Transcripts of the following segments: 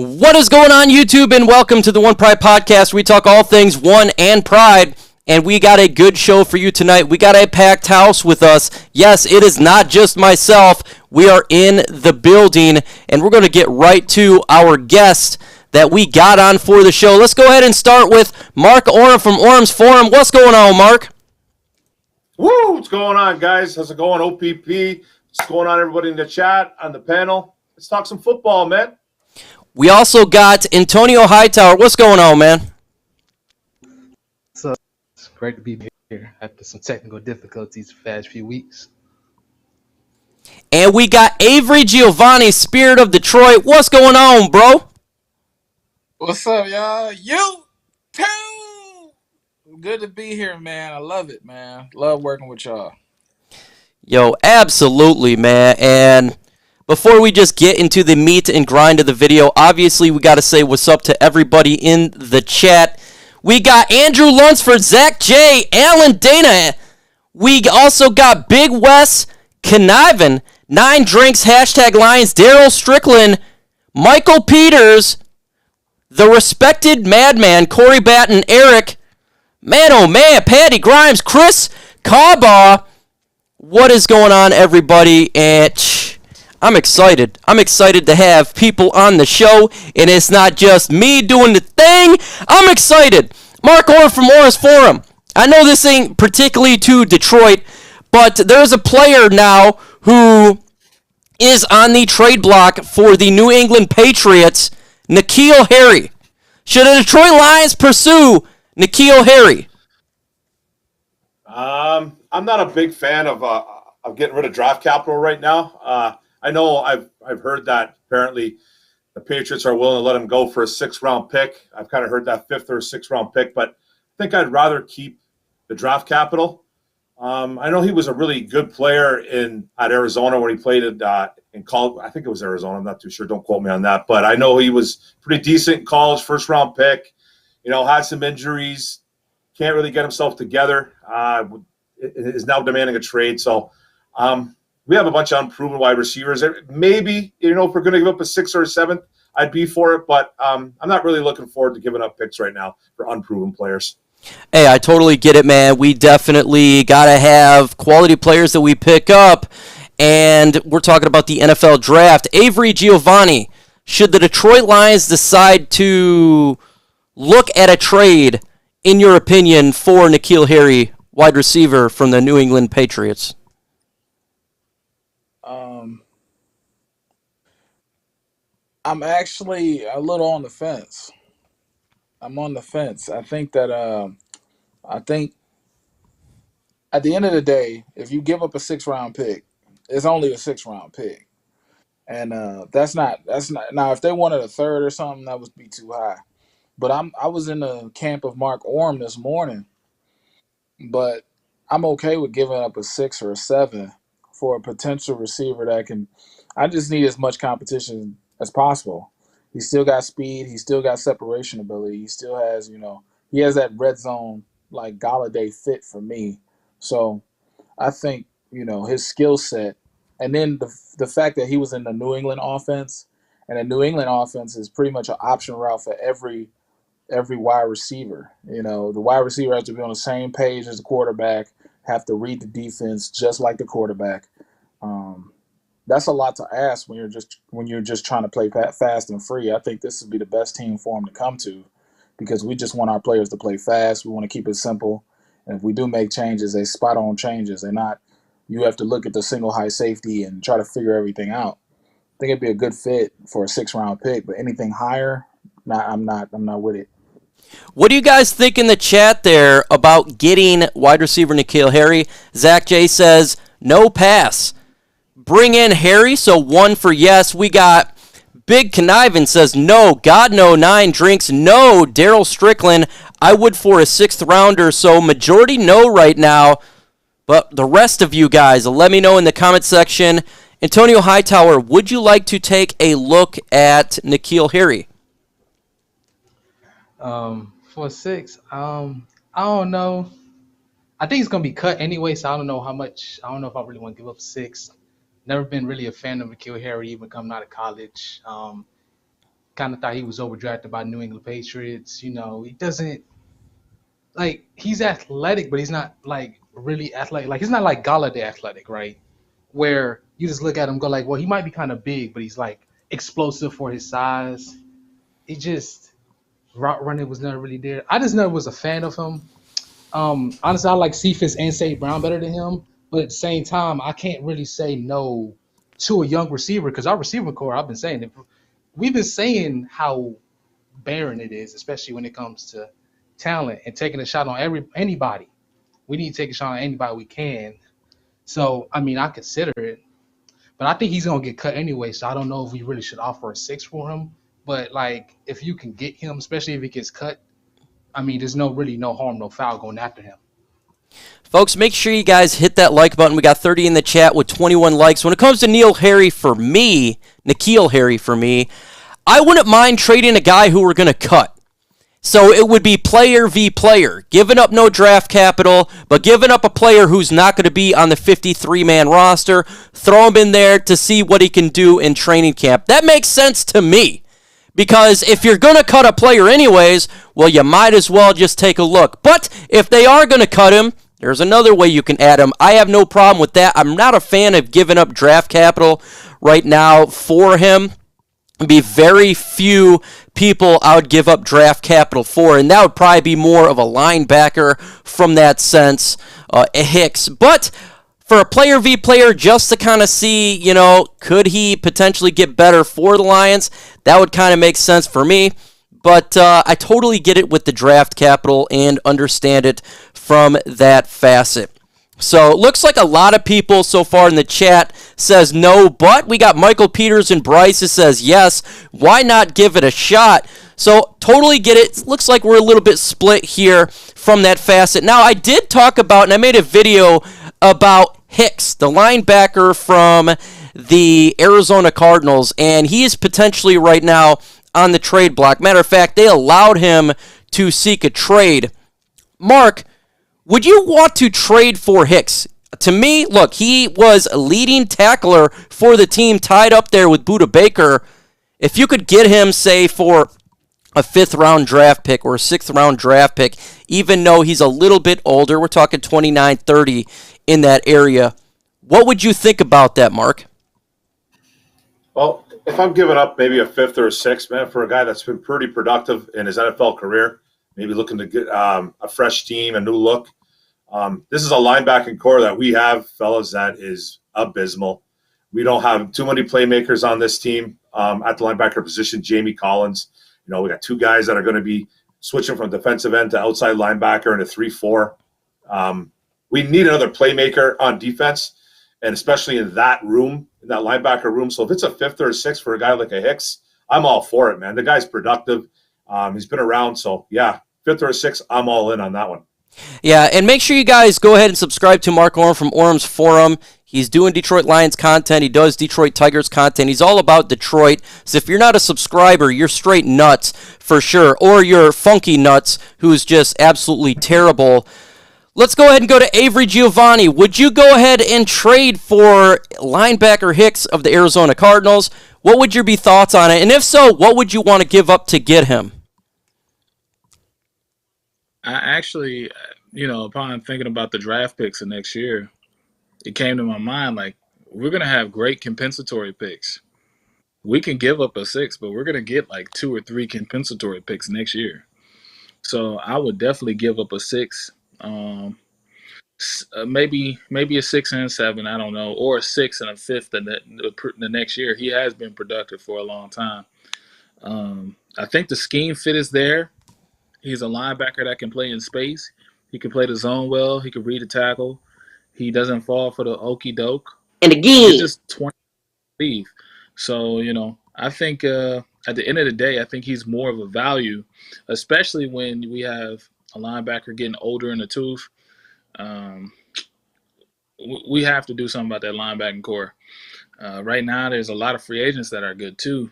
What is going on, YouTube, and welcome to the One Pride Podcast. We talk all things One and Pride, and we got a good show for you tonight. We got a packed house with us. Yes, it is not just myself. We are in the building, and we're going to get right to our guest that we got on for the show. Let's go ahead and start with Mark Orem from Orem's Forum. What's going on, Mark? Woo! What's going on, guys? How's it going, OPP? What's going on, everybody in the chat, on the panel? Let's talk some football, man. We also got Antonio Hightower. What's going on, man? So it's great to be here after some technical difficulties the past few weeks. And we got Avery Giovanni, Spirit of Detroit. What's going on, bro? What's up, y'all? You too. Good to be here, man. I love it, man. Love working with y'all. Yo, absolutely, man. And before we just get into the meat and grind of the video, obviously we got to say what's up to everybody in the chat. We got Andrew Lunsford, Zach J, Alan Dana. We also got Big Wes, Connivin, 9 Drinks, hashtag Lions, Daryl Strickland, Michael Peters, the respected madman, Corey Batten, Eric, man oh man, Patty Grimes, Chris Carbaugh. What is going on, everybody? And I'm excited. I'm excited to have people on the show, and it's not just me doing the thing. I'm excited. Mark Orem from Orem's Forum. I know this ain't particularly to Detroit, but there's a player now who is on the trade block for the New England Patriots, N'Keal Harry. Should the Detroit Lions pursue N'Keal Harry? I'm not a big fan of getting rid of draft capital right now. I know I've heard that apparently the Patriots are willing to let him go for a 6th-round pick. I've kind of heard that 5th or 6th-round pick, but I think I'd rather keep the draft capital. I know he was a really good player at Arizona when he played in college. I think it was Arizona. I'm not too sure. Don't quote me on that. But I know he was pretty decent in college, 1st-round pick. Had some injuries, can't really get himself together. Is now demanding a trade. So we have a bunch of unproven wide receivers. Maybe, if we're going to give up a 6th or a 7th, I'd be for it. But I'm not really looking forward to giving up picks right now for unproven players. Hey, I totally get it, man. We definitely got to have quality players that we pick up. And we're talking about the NFL draft. Avery Giovanni, should the Detroit Lions decide to look at a trade, in your opinion, for N'Keal Harry, wide receiver from the New England Patriots? I'm actually a little on the fence. I'm on the fence. I think that at the end of the day, if you give up a 6th-round pick, it's only a 6th-round pick, and that's not now. If they wanted a 3rd or something, that would be too high. But I was in the camp of Mark Orem this morning, but I'm okay with giving up a 6 or a 7 for a potential receiver that can. I just need as much competition as possible. He's still got speed. He's still got separation ability. He still has, he has that red zone like Galladay fit for me. So I think, his skill set, and then the fact that he was in the New England offense, and the New England offense is pretty much an option route for every wide receiver. The wide receiver has to be on the same page as the quarterback, have to read the defense just like the quarterback. That's a lot to ask when you're just trying to play fast and free. I think this would be the best team for him to come to, because we just want our players to play fast. We want to keep it simple, and if we do make changes, they spot on changes. They're not. You have to look at the single high safety and try to figure everything out. I think it'd be a good fit for a 6th-round pick, but anything higher, I'm not with it. What do you guys think in the chat there about getting wide receiver N'Keal Harry? Zach J says, no pass. Bring in Harry, so 1 for yes. We got Big Connivin says, no, God, no, 9 Drinks, no. Daryl Strickland, I would for a 6th rounder, so majority no right now. But the rest of you guys, let me know in the comment section. Antonio Hightower, would you like to take a look at N'Keal Harry? For 6, I don't know. I think it's gonna be cut anyway, so I don't know how much. I don't know if I really want to give up 6. Never been really a fan of N'Keal Harry, even coming out of college. kind of thought he was overdrafted by New England Patriots. You know, he doesn't like he's athletic, but he's not like really athletic. Like he's not like Galladay athletic, right? Where you just look at him, and go like, well, he might be kind of big, but he's like explosive for his size. He just route running was never really there. I just never was a fan of him. Honestly, I like Cephas and St. Brown better than him, but at the same time, I can't really say no to a young receiver because our receiver core, I've been saying it. We've been saying how barren it is, especially when it comes to talent and taking a shot on anybody. We need to take a shot on anybody we can. So, I mean, I consider it, but I think he's gonna get cut anyway. So I don't know if we really should offer a six for him. But like, if you can get him, especially if he gets cut, I mean, there's no harm, no foul going after him. Folks, make sure you guys hit that like button. We got 30 in the chat with 21 likes. When it comes to N'Keal Harry for me, I wouldn't mind trading a guy who we're going to cut. So it would be player v. player, giving up no draft capital, but giving up a player who's not going to be on the 53-man roster, throw him in there to see what he can do in training camp. That makes sense to me. Because if you're going to cut a player anyways, well, you might as well just take a look. But if they are going to cut him, there's another way you can add him. I have no problem with that. I'm not a fan of giving up draft capital right now for him. Be very few people I would give up draft capital for, and that would probably be more of a linebacker from that sense, Hicks. But for a player v. player, just to kind of see, could he potentially get better for the Lions, that would kind of make sense for me. But I totally get it with the draft capital and understand it from that facet. So it looks like a lot of people so far in the chat says no, but we got Michael Peters and Bryce that says yes. Why not give it a shot? So totally get it. It looks like we're a little bit split here from that facet. Now, I did talk about, and I made a video about Hicks, the linebacker from the Arizona Cardinals, and he is potentially right now on the trade block. Matter of fact, they allowed him to seek a trade. Mark, would you want to trade for Hicks? To me, look, he was a leading tackler for the team, tied up there with Budda Baker. If you could get him, say, for a 5th-round draft pick or a 6th-round draft pick, even though he's a little bit older, we're talking 29, 30 in that area, what would you think about that, Mark? Well, if I'm giving up maybe a 5th or a 6th, man, for a guy that's been pretty productive in his NFL career, maybe looking to get a fresh team, a new look, this is a linebacking core that we have, fellas, that is abysmal. We don't have too many playmakers on this team at the linebacker position. Jamie Collins, we got 2 guys that are going to be switching from defensive end to outside linebacker in a 3-4. We need another playmaker on defense, and especially in that room, in that linebacker room. So if it's a 5th or a 6th for a guy like a Hicks, I'm all for it, man. The guy's productive. He's been around. So, yeah, 5th or a 6th, I'm all in on that one. Yeah, and make sure you guys go ahead and subscribe to Mark Orm from Orm's Forum. He's doing Detroit Lions content. He does Detroit Tigers content. He's all about Detroit. So if you're not a subscriber, you're straight nuts for sure. Or you're funky nuts, who's just absolutely terrible. Let's go ahead and go to Avery Giovanni. Would you go ahead and trade for linebacker Hicks of the Arizona Cardinals? What would your be thoughts on it? And if so, what would you want to give up to get him? I actually, upon thinking about the draft picks of next year, it came to my mind, like, we're going to have great compensatory picks. We can give up a 6, but we're going to get like 2 or 3 compensatory picks next year. So I would definitely give up a 6, maybe a 6 and a 7, I don't know, or a 6 and a 5th the next year. He has been productive for a long time. I think the scheme fit is there. He's a linebacker that can play in space. He can play the zone well. He can read the tackle. He doesn't fall for the okey doke. And again, He's just 20 leave. So, I think at the end of the day, I think he's more of a value, especially when we have a linebacker getting older in the tooth. We have to do something about that linebacking core. Right now, there's a lot of free agents that are good too.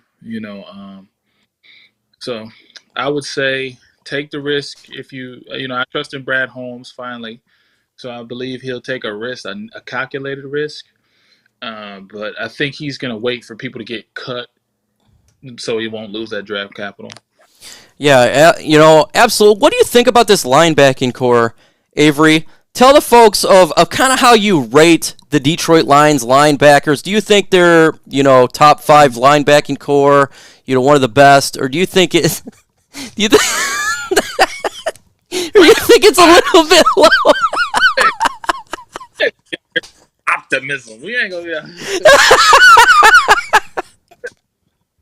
So I would say take the risk if I trust in Brad Holmes finally. So I believe he'll take a risk, a calculated risk. But I think he's going to wait for people to get cut so he won't lose that draft capital. Yeah, absolutely. What do you think about this linebacking core, Avery? Tell the folks of kind of how you rate the Detroit Lions linebackers. Do you think they're, top 5 linebacking core, one of the best, or do you think it? Do you think? Or you think it's a little bit low? Optimism. We ain't gonna be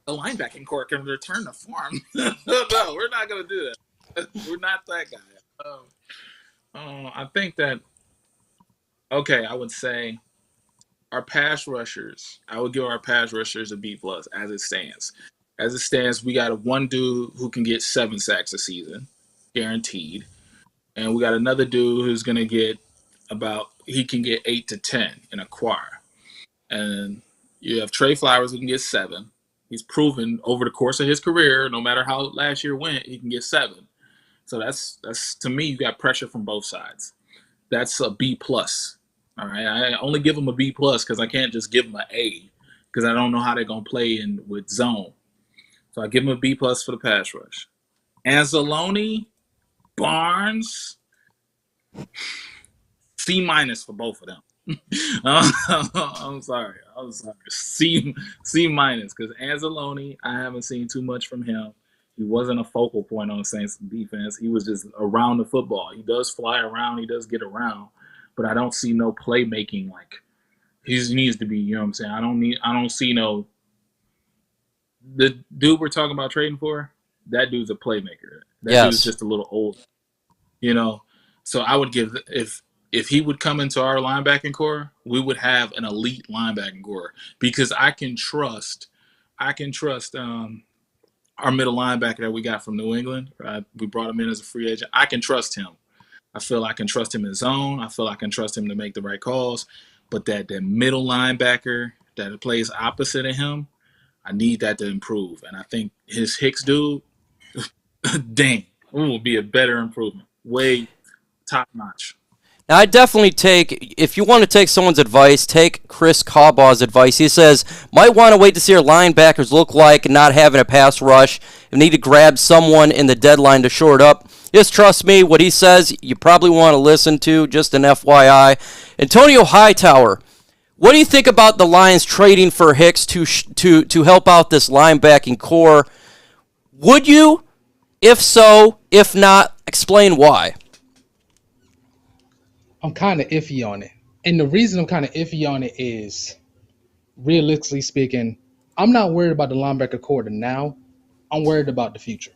the linebacking core can return to form. No, we're not gonna do that. We're not that guy. I think that. Okay, I would say our pass rushers. I would give our pass rushers a B+ as it stands. As it stands, we got one dude who can get 7 sacks a season, guaranteed, and we got another dude who's gonna get he can get 8 to 10 in a quar. And you have Trey Flowers who can get 7. He's proven over the course of his career, no matter how last year went, he can get 7. So that's to me, you got pressure from both sides. That's a B+. All right, I only give him a B+ because I can't just give him an A because I don't know how they're gonna play in with zone. So I give him a B+ for the pass rush. Anzalone, Barnes, C- for both of them. I'm sorry. C- because Anzalone, I haven't seen too much from him. He wasn't a focal point on the Saints defense. He was just around the football. He does fly around. He does get around, but I don't see no playmaking like he needs to be. You know what I'm saying? I don't see no. The dude we're talking about trading for, that dude's a playmaker. That dude's just a little old. So I would give if he would come into our linebacking core, we would have an elite linebacking core because I can trust our middle linebacker that we got from New England. We brought him in as a free agent. I can trust him. I feel I can trust him in his zone. I feel I can trust him to make the right calls. But that middle linebacker that plays opposite of him, I need that to improve. And I think his Hicks dude, dang, will be a better improvement. Way top notch. Now, I definitely if you want to take someone's advice, take Chris Carbaugh's advice. He says, might want to wait to see our linebackers look like not having a pass rush and need to grab someone in the deadline to shore it up. Just trust me, what he says, you probably want to listen to, just an FYI. Antonio Hightower, what do you think about the Lions trading for Hicks to help out this linebacking core? Would you? If so, if not, explain why. I'm kind of iffy on it. And the reason I'm kind of iffy on it is, realistically speaking, I'm not worried about the linebacker core now. I'm worried about the future.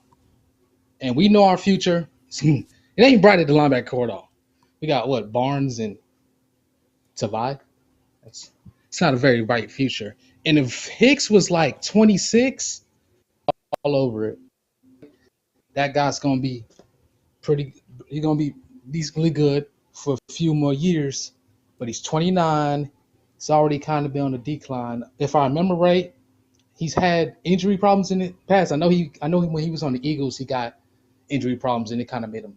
And we know our future. It ain't bright at the linebacker core at all. We got, Barnes and Tavai? It's not a very bright future. And if Hicks was like 26, all over it, that guy's going to be he's going to be decently good for a few more years, but he's 29. It's already kind of been on the decline. If I remember right, he's had injury problems in the past. I know when he was on the Eagles, he got injury problems, and it kind of made him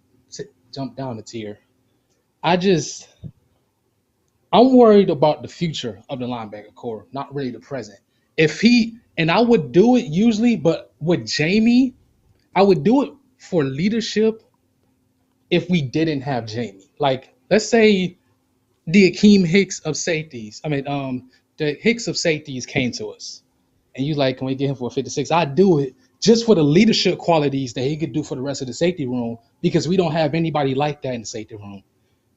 jump down a tier. I'm worried about the future of the linebacker core, not really the present. And I would do it usually, but with Jamie, I would do it for leadership if we didn't have Jamie. Like, let's say the Akeem Hicks of safeties. The Hicks of safeties came to us, and you like, can we get him for a 56? I'd do it just for the leadership qualities that he could do for the rest of the safety room, because we don't have anybody like that in the safety room.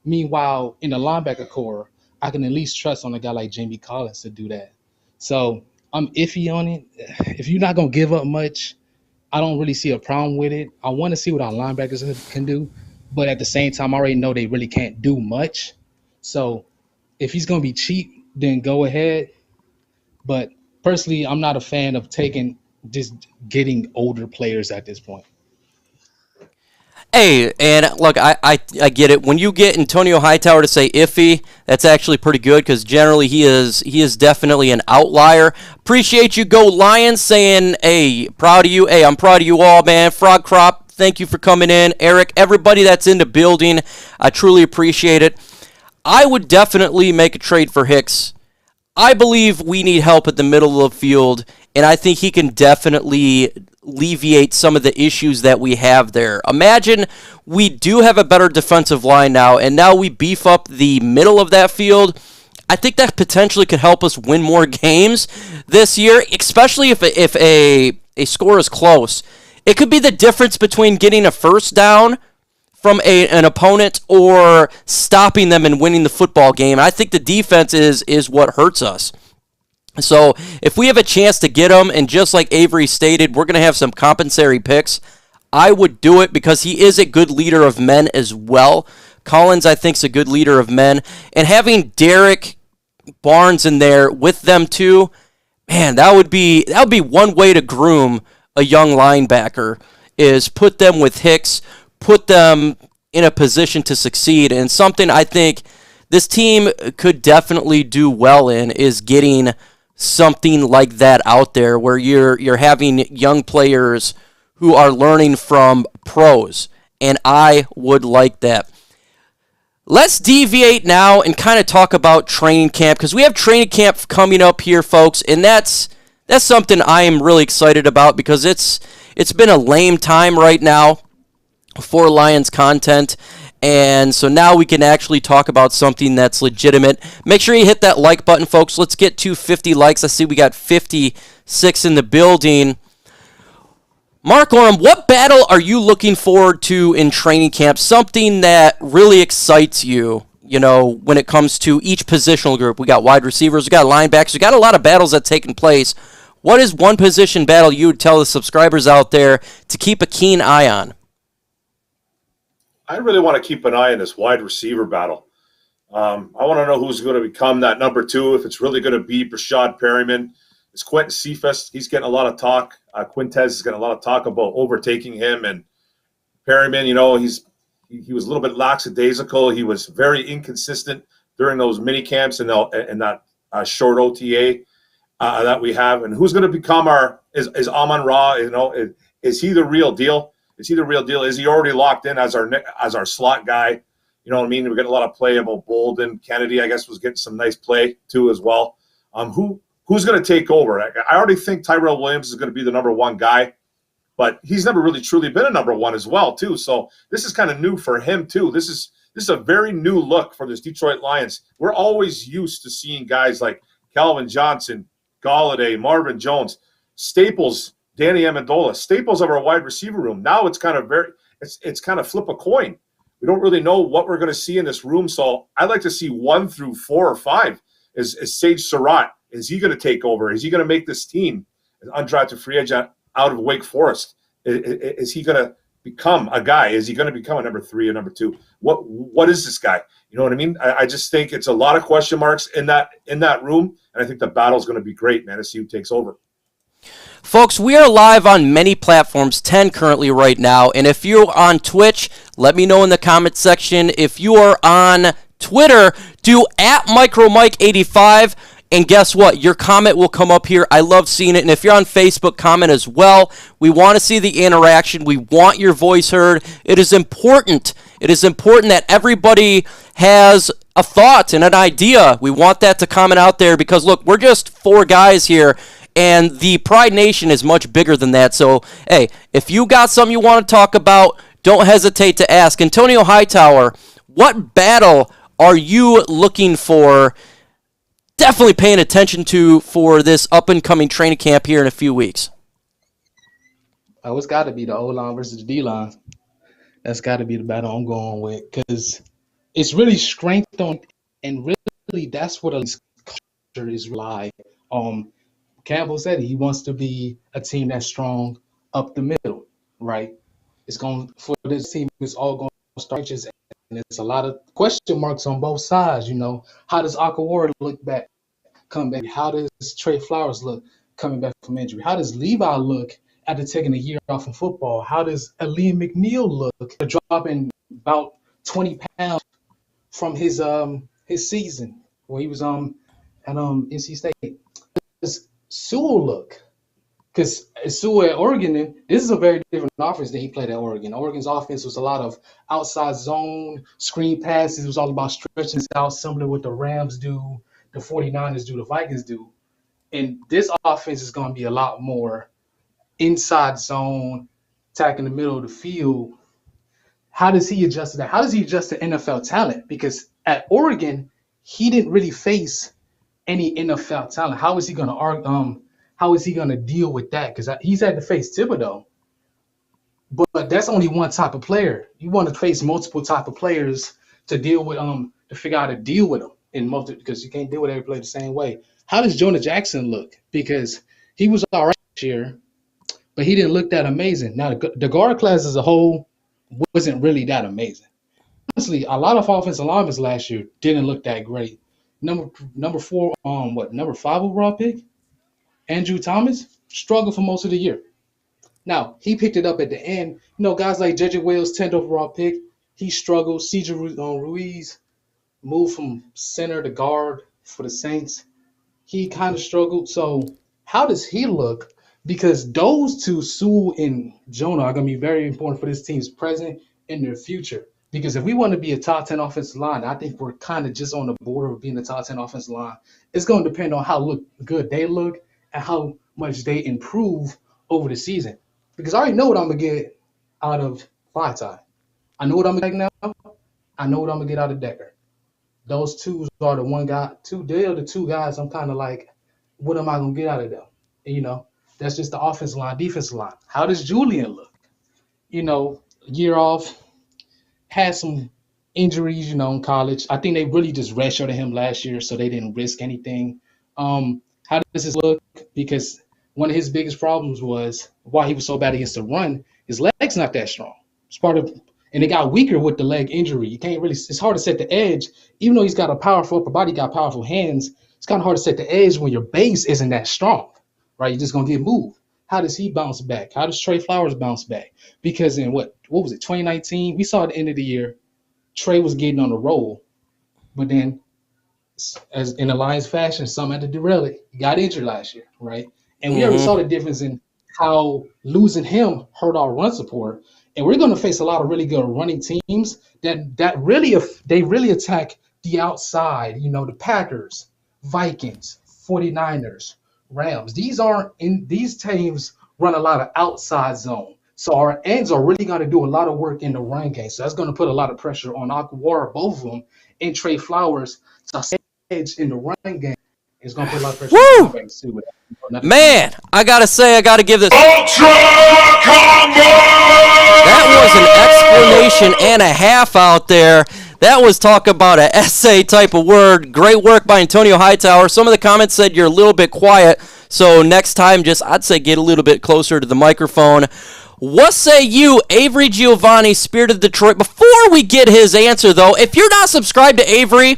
Meanwhile, in the linebacker core, I can at least trust on a guy like Jamie Collins to do that. So I'm iffy on it. If you're not going to give up much, I don't really see a problem with it. I want to see what our linebackers can do, but at the same time, I already know they really can't do much. So if he's going to be cheap, then go ahead. But personally, I'm not a fan of getting older players at this point. Hey, and look, I get it. When you get Antonio Hightower to say iffy, that's actually pretty good, because generally he is definitely an outlier. Appreciate you, Go Lions, saying, hey, proud of you. Hey, I'm proud of you all, man. Frog Crop, thank you for coming in. Eric, everybody that's in the building, I truly appreciate it. I would definitely make a trade for Hicks. I believe we need help at the middle of the field, and I think he can definitely alleviate some of the issues that we have there. Imagine we do have a better defensive line now, and now we beef up the middle of that field. I think that potentially could help us win more games this year, especially if a score is close. It could be the difference between getting a first down from an opponent or stopping them and winning the football game. I think the defense is what hurts us. So if we have a chance to get him, and just like Avery stated, we're going to have some compensatory picks, I would do it because he is a good leader of men as well. Collins, I think, is a good leader of men. And having Derek Barnes in there with them too, man, that would be one way to groom a young linebacker, is put them with Hicks, put them in a position to succeed. And something I think this team could definitely do well in is getting something like that out there, where you're having young players who are learning from pros, and I would like that. Let's deviate now and kind of talk about training camp, because we have training camp coming up here, folks, and that's something I am really excited about, because it's been a lame time right now for Lions content. And so now we can actually talk about something that's legitimate. Make sure you hit that like button, folks. Let's get to 50 likes. I see we got 56 in the building. Mark Orem, what battle are you looking forward to in training camp? Something that really excites you, when it comes to each positional group. We got wide receivers, we got linebackers, we got a lot of battles that taken place. What is one position battle you would tell the subscribers out there to keep a keen eye on? I really want to keep an eye on this wide receiver battle. I want to know who's going to become that number 2, if it's really going to be Brashad Perryman. It's Quentin Cephas. He's getting a lot of talk. Quintez is getting a lot of talk about overtaking him. And Perryman, he was a little bit lackadaisical. He was very inconsistent during those mini camps and that short OTA that we have. And who's going to become is Amon-Ra? Is he the real deal? Is he the real deal? Is he already locked in as our slot guy? You know what I mean? We're getting a lot of play about Bolden. Kennedy, I guess, was getting some nice play too as well. Who's going to take over? I already think Tyrell Williams is going to be the number 1 guy, but he's never really truly been a number 1 as well too. So this is kind of new for him too. This is a very new look for this Detroit Lions. We're always used to seeing guys like Calvin Johnson, Golladay, Marvin Jones, staples. Danny Amendola, staples of our wide receiver room. Now it's kind of it's kind of flip a coin. We don't really know what we're going to see in this room. So I'd like to see 1 through 4 or 5. Is Sage Surratt, is he going to take over? Is he going to make this team an undrafted free agent out of Wake Forest? Is he going to become a guy? Is he going to become a number 3 or number 2? What is this guy? You know what I mean? I just think it's a lot of question marks in that room, and I think the battle's going to be great, man, to see who takes over. Folks, we are live on many platforms, 10 currently right now. And if you're on Twitch, let me know in the comment section. If you are on Twitter, do @MicroMike85. And guess what? Your comment will come up here. I love seeing it. And if you're on Facebook, comment as well. We want to see the interaction. We want your voice heard. It is important. It is important that everybody has a thought and an idea. We want that to comment out there because, look, we're just 4 guys here. And the Pride Nation is much bigger than that. So, hey, if you got something you want to talk about, don't hesitate to ask. Antonio Hightower, what battle are you looking for, definitely paying attention to for this up-and-coming training camp here in a few weeks? Oh, it's got to be the O-line versus the D-line. That's got to be the battle I'm going with, because it's really strength on, and really that's what a culture is rely on. Campbell said he wants to be a team that's strong up the middle, right? It's going for this team. It's all going to start just, and it's a lot of question marks on both sides. How does Akawara come back? How does Trey Flowers look coming back from injury? How does Levi look after taking a year off from football? How does Aleem McNeil look dropping about 20 pounds from his season where he was at NC State? Does Sewell look? Because Sewell at Oregon, this is a very different offense than he played at Oregon. Oregon's offense was a lot of outside zone, screen passes. It was all about stretching out, similar to what the Rams do, the 49ers do, the Vikings do. And this offense is going to be a lot more inside zone, attacking the middle of the field. How does he adjust to that? How does he adjust to NFL talent? Because at Oregon, he didn't really face any NFL talent. How is he going to how is he going to deal with that? Because he's had to face Thibodeau, but that's only one type of player. You want to face multiple type of players to deal with to figure out how to deal with them in because you can't deal with every player the same way. How does Jonah Jackson look? Because he was all right this year, but he didn't look that amazing. Now the guard class as a whole wasn't really that amazing. Honestly, a lot of offensive linemen last year didn't look that great. Number four, number 5 overall pick, Andrew Thomas struggled for most of the year. Now he picked it up at the end. Guys like JJ Wills, 10th overall pick, he struggled. CJ Ruiz moved from center to guard for the Saints. He kind of struggled. So how does he look? Because those two, Sewell and Jonah, are going to be very important for this team's present and their future. Because if we want to be a top 10 offensive line, I think we're kind of just on the border of being a top 10 offensive line. It's going to depend on how good they look and how much they improve over the season. Because I already know what I'm going to get out of Vitae. I know what I'm going to get now. I know what I'm going to get out of Decker. Those two are they're the two guys I'm kind of like, what am I going to get out of them? And, that's just the offensive line, defensive line. How does Julian look? Year off, had some injuries, in college. I think they really just redshirted him last year, so they didn't risk anything. How does this look? Because one of his biggest problems was why he was so bad against the run. His leg's not that strong. It's part of, and it got weaker with the leg injury. You can't really. It's hard to set the edge, even though he's got a powerful upper body, got powerful hands. It's kind of hard to set the edge when your base isn't that strong, right? You're just gonna get moved. How does he bounce back? How does Trey Flowers bounce back? Because in what was it, 2019? We saw at the end of the year, Trey was getting on the roll, but then, as in a Lions fashion, some had to derail it. He got injured last year, right? And we already saw the difference in how losing him hurt our run support. And we're going to face a lot of really good running teams that really attack the outside. The Packers, Vikings, 49ers, Rams. These teams run a lot of outside zone. So our ends are really going to do a lot of work in the run game. So that's going to put a lot of pressure on Aquara, both of them, and Trey Flowers. So edge in the run game is going to put a lot of pressure on the backs too. Man, I got to say, I got to give this. Ultra Combo! That was an explanation and a half out there. That was talk about an essay type of word. Great work by Antonio Hightower. Some of the comments said you're a little bit quiet. So next time, I'd say get a little bit closer to the microphone. What say you, Avery Giovanni, Spirit of Detroit? Before we get his answer, though, if you're not subscribed to Avery,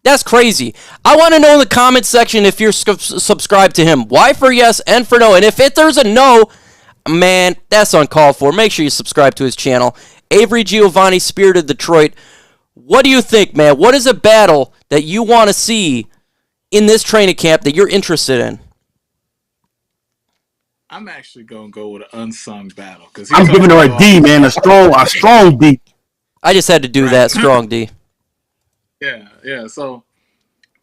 that's crazy. I want to know in the comment section if you're subscribed to him. Y for yes, N for no. And if there's a no, man, that's uncalled for. Make sure you subscribe to his channel. Avery Giovanni, Spirit of Detroit. What do you think, man? What is a battle that you want to see in this training camp that you're interested in? I'm actually going to go with an unsung battle. I'm giving her a D, man. A strong D. I just had to do that. Strong D. Yeah. So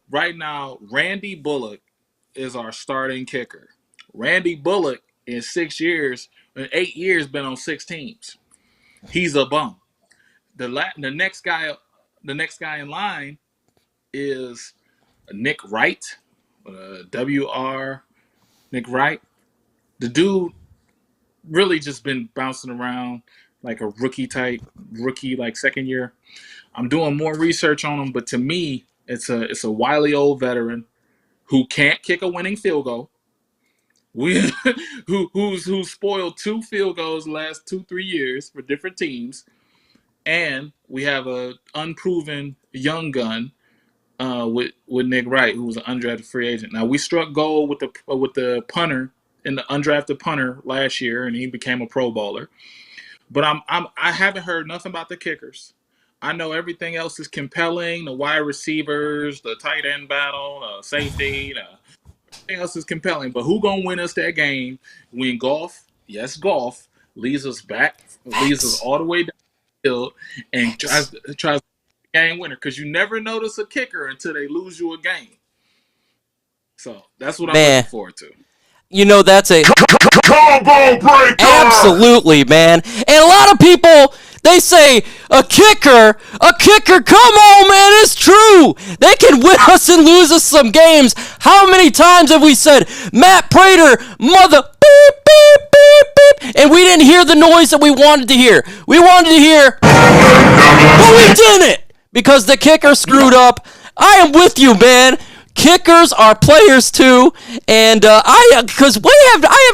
right now, Randy Bullock is our starting kicker. Randy Bullock in 8 years, been on 6 teams. He's a bum. The next guy in line is Nick Wright, WR Nick Wright. The dude really just been bouncing around like a rookie, like second year. I'm doing more research on him, but to me, it's a wily old veteran who can't kick a winning field goal. Who's spoiled 2 field goals the last 2-3 years for different teams, and we have a unproven young gun with Nick Wright, who was an undrafted free agent. Now we struck gold with the punter and the undrafted punter last year, and he became a Pro Bowler. But I haven't heard nothing about the kickers. I know everything else is compelling. The wide receivers, the tight end battle, the safety, everything else is compelling. But who gonna win us that game when Goff leads us all the way down the field and tries to game winner? Because you never notice a kicker until they lose you a game. So that's what I'm Man. looking forward to. You know, that's a Combo breaker! absolutely, man. And a lot of people, they say a kicker. Come on, man, it's true. They can win us and lose us some games. How many times have we said Matt Prater, mother beep beep beep beep, and we didn't hear the noise that we wanted to hear. We wanted to hear, but we didn't because the kicker screwed up. I am with you, man. Kickers are players too, and I have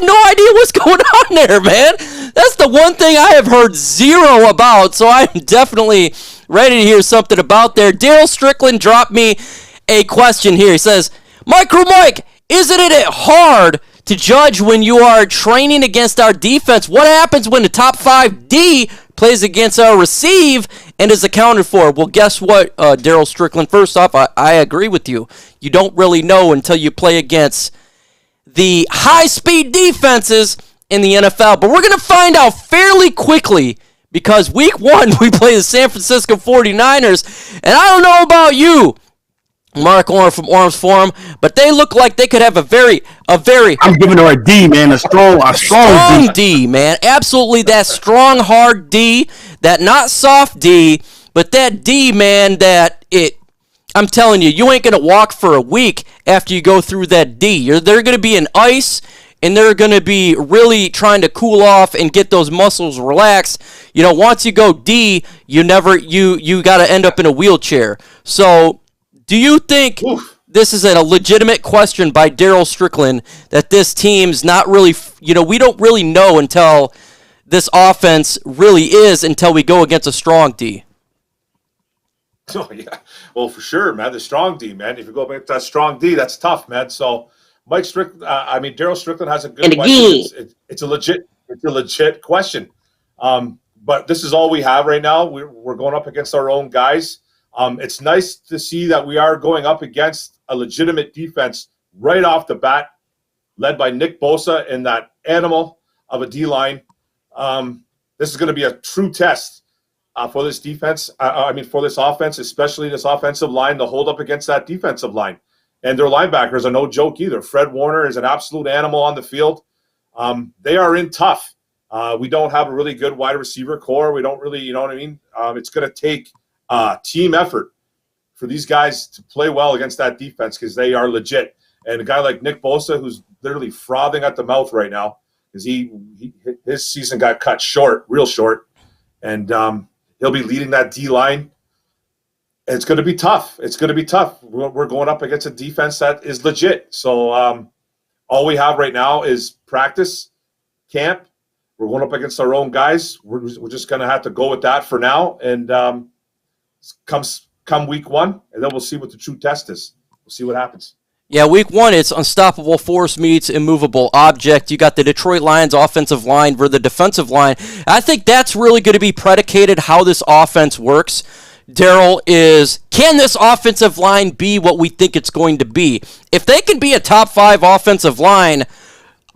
no idea what's going on there, man. That's the one thing I have heard zero about, so I'm definitely ready to hear something about there. Daryl Strickland dropped me a question here. He says, MicroMike, isn't it hard to judge when you are training against our defense? What happens when the top 5 D plays against our receive and is accounted for? Well, guess what, Daryl Strickland? First off, I agree with you. You don't really know until you play against the high-speed defenses in the NFL. But we're going to find out fairly quickly because week 1 we play the San Francisco 49ers. And I don't know about you, Mark Orm from Orm's Forum, but they look like they could have a very I'm giving her a D, man. A strong D. D, man. Absolutely, that strong, hard D, that not soft D, but that D, man, I'm telling you, you ain't going to walk for a week after you go through that D. They're going to be in ice, and they're going to be really trying to cool off and get those muscles relaxed. You know, once you go D, you got to end up in a wheelchair. So, do you think this is a legitimate question by Daryl Strickland that this team's not really, we don't really know until this offense really is until we go against a strong D? Oh, yeah. Well, for sure, man. The strong D, man. If you go back to that strong D, that's tough, man. So, Daryl Strickland has a good question. It's a legit question. But this is all we have right now. We're going up against our own guys. It's nice to see that we are going up against a legitimate defense right off the bat, led by Nick Bosa and that animal of a D-line. This is going to be a true test for this defense. For this offense, especially this offensive line, to hold up against that defensive line. And their linebackers are no joke either. Fred Warner is an absolute animal on the field. They are in tough. We don't have a really good wide receiver core. We don't really, you know what I mean? It's going to take team effort for these guys to play well against that defense because they are legit. And a guy like Nick Bosa, who's literally frothing at the mouth right now because his season got cut short, real short, and he'll be leading that D-line. And it's going to be tough. We're going up against a defense that is legit. So all we have right now is practice, camp. We're going up against our own guys. We're just going to have to go with that for now. And come week 1, and then we'll see what the true test is. We'll see what happens. Yeah, week 1, it's unstoppable force meets immovable object. You got the Detroit Lions offensive line versus the defensive line. I think that's really going to be predicated how this offense works. Daryl, can this offensive line be what we think it's going to be? If they can be a top 5 offensive line,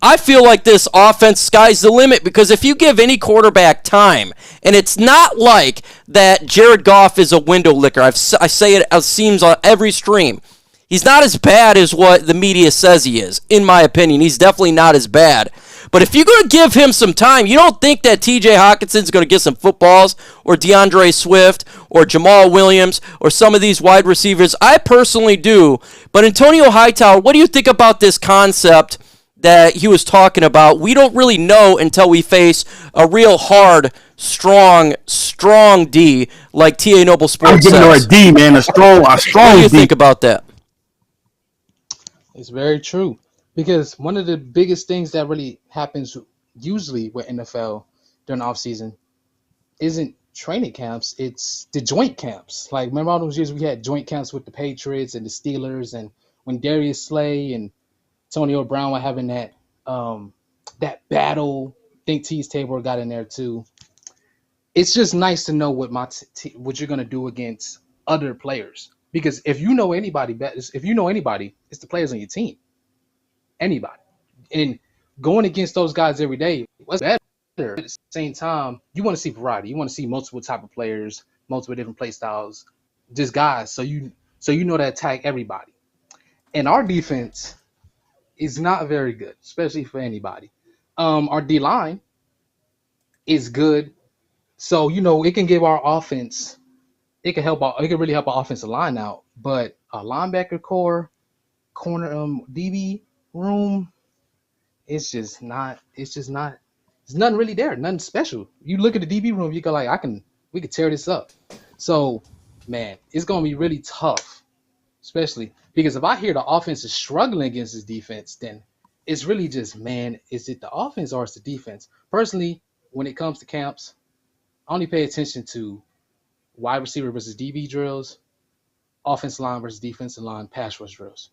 I feel like this offense, sky's the limit, because if you give any quarterback time, and it's not like that Jared Goff is a window licker. I say it seems on every stream. He's not as bad as what the media says he is, in my opinion. He's definitely not as bad. But if you're going to give him some time, you don't think that TJ Hawkinson's going to get some footballs, or DeAndre Swift, or Jamal Williams, or some of these wide receivers? I personally do. But Antonio Hightower, what do you think about this concept that he was talking about? We don't really know until we face a real hard, strong D, like TA Noble Sports says. I'm giving her a D, man. A strong What do you D. think about that? It's very true, because one of the biggest things that really happens usually with NFL during the offseason isn't training camps, it's the joint camps. Like, remember all those years we had joint camps with the Patriots and the Steelers, and when Darius Slay and Antonio Brown were having that battle. I think Tease Tabor got in there too. It's just nice to know what what you're gonna do against other players, because if you know anybody, it's the players on your team. Anybody, and going against those guys every day, what's better? At the same time, you want to see variety. You want to see multiple type of players, multiple different play styles, just guys. So you know to attack everybody. And our defense, is not very good, especially for anybody. Our D line is good, so it can give our offense. It can really help our offensive line out. But a linebacker core, corner, DB room, it's just not. It's just not. There's nothing really there. Nothing special. You look at the DB room, you go like, we could tear this up. So, man, it's gonna be really tough, especially because if I hear the offense is struggling against this defense, then it's really just, man, is it the offense or it's the defense? Personally, when it comes to camps, I only pay attention to wide receiver versus DB drills, offensive line versus defensive line pass rush drills,